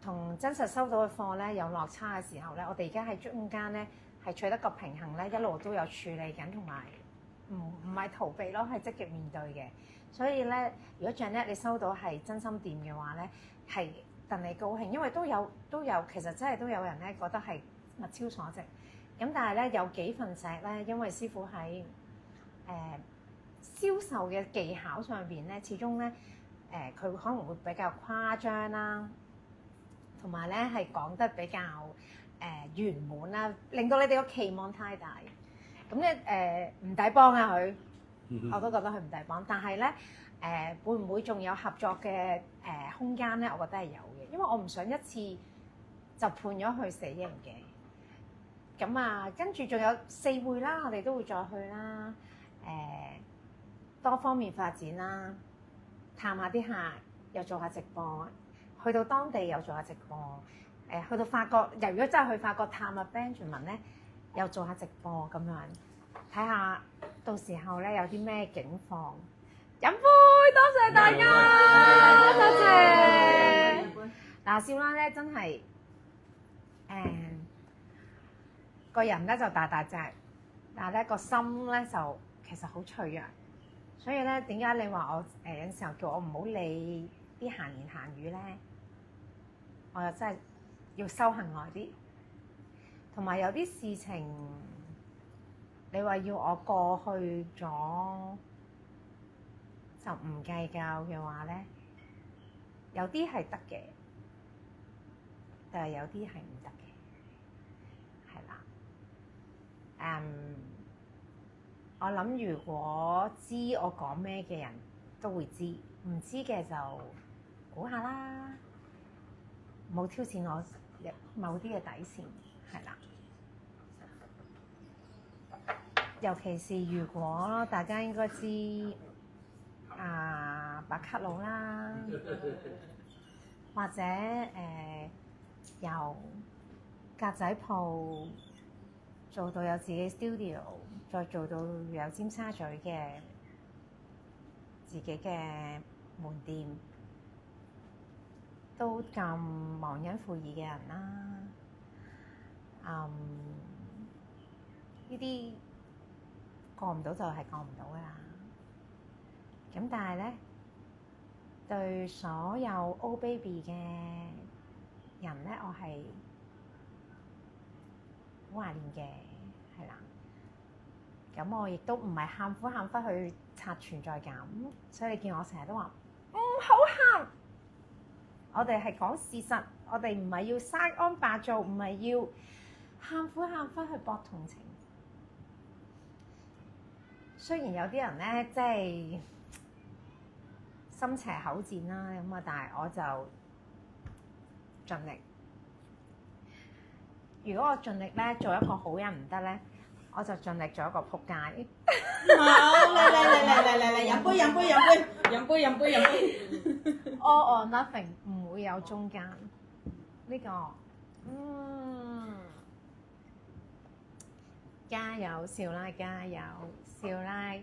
同真實收到嘅貨咧有落差嘅時候咧，我哋而家喺中間咧係取得個平衡咧，一路都有處理緊同埋唔係逃避咯，係積極面對嘅。所以咧，如果Janet你收到係真心店嘅話咧，係戥你高興，因為都有其實真係都有人咧覺得係物超所值。咁但係咧有幾份石咧，因為師傅喺銷售嘅技巧上邊咧，始終咧佢可能會比較誇張啦，同埋咧係講得比較圓滿啦，令到你哋個期望太大。咁咧唔抵幫啊佢，我都覺得佢唔抵幫。但係咧會唔會仲有合作嘅空間咧？我覺得係有嘅，因為我唔想一次就判咗佢死刑嘅。咁啊，跟住仲有4會啦，我哋都會再去啦。多方面發展啦，探下啲客，又做下直播，去到當地又做下直播。去到法國，如果真係去法國探下 Benjamin 咧，又做下直播咁樣，睇下到時候咧有啲咩境況。飲杯，多謝大家，多謝。嗱，少蘭咧真係個人咧就大隻，但係咧個心咧就其實好脆弱。所以咧，點解你話我有陣時候叫我唔好理啲閒言閒語咧？我又真係要修行耐啲，同埋有啲事情，你話要我過去咗就唔計較嘅話咧，有啲係得嘅，但係有啲係唔得嘅，係啦。我諗如果知我講咩嘅人都會知，唔知嘅就估下啦，冇挑戰我某啲嘅底線，係啦。尤其是如果大家應該知白卡佬啦，或者由格仔鋪做到有自己 studio。再做到有尖沙咀嘅自己嘅門店，都咁忘恩負義嘅人啦。呢啲過唔到就係過唔到㗎啦。咁但係咧，對所有 O Baby 嘅人咧，我係好懷念嘅，係啦。咁我亦都唔係喊苦喊忽去刷存在感，所以你見我成日都話唔好喊。我哋係講事實，我哋唔係要生安白做，唔係要喊苦喊忽去博同情。雖然有啲人咧，即係心邪口賤啦，咁啊，但係我就盡力。如果我盡力咧做一個好人唔得咧，我就盡力做一個仆街。好，嚟，飲杯。All or nothing， 唔會有中間。呢個，加油，少奶，加油，少奶，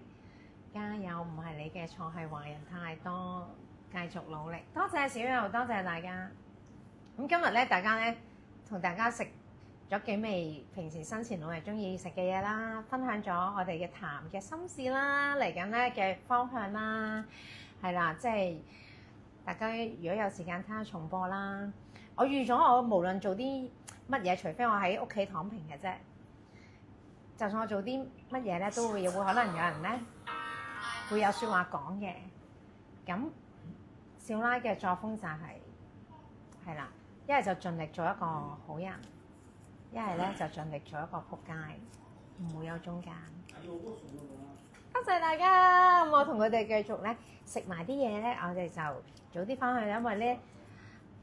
加油！唔係你嘅錯，係華人太多，繼續努力。多謝小柔，多謝大家。咁今日咧，大家咧同大家食咗幾味平時生前老人中意食嘅嘢啦，分享咗我哋嘅談嘅心事啦，嚟緊咧嘅方向啦，係啦，即係大家如果有時間睇下重播啦。我預咗我無論做啲乜嘢，除非我喺屋企躺平嘅啫，就算我做啲乜嘢咧，都會可能有人咧會有説話講嘅。咁少奶嘅作風就係啦，一係就盡力做一個好人。一係咧就盡力做一個仆街，唔會有中間。多謝大家，咁我同佢哋繼續咧食埋啲嘢咧，我哋就早啲翻去，因為咧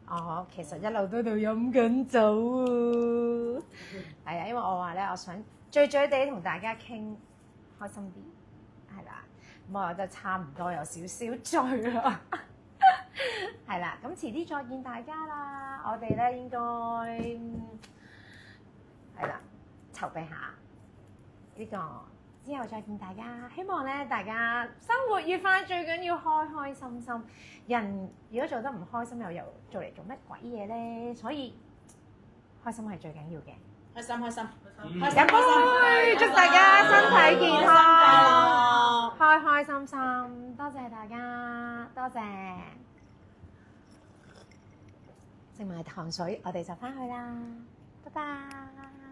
我其實一路都喺度飲緊酒喎。係啊，因為我話咧，我想醉醉地同大家傾開心啲，係啦。咁我覺得差唔多有少少醉啦，係啦。咁遲啲再見大家啦，我哋咧應該。係啦，籌備下呢個之後再見大家。希望咧大家生活愉快，最緊要開開心心。人如果做得唔開心，又做嚟做乜鬼嘢咧？所以開心係最緊要嘅。開心。飲杯，祝大家身體健康。開開心心，多謝大家，多謝。食埋糖水，我哋就翻去啦，拜拜。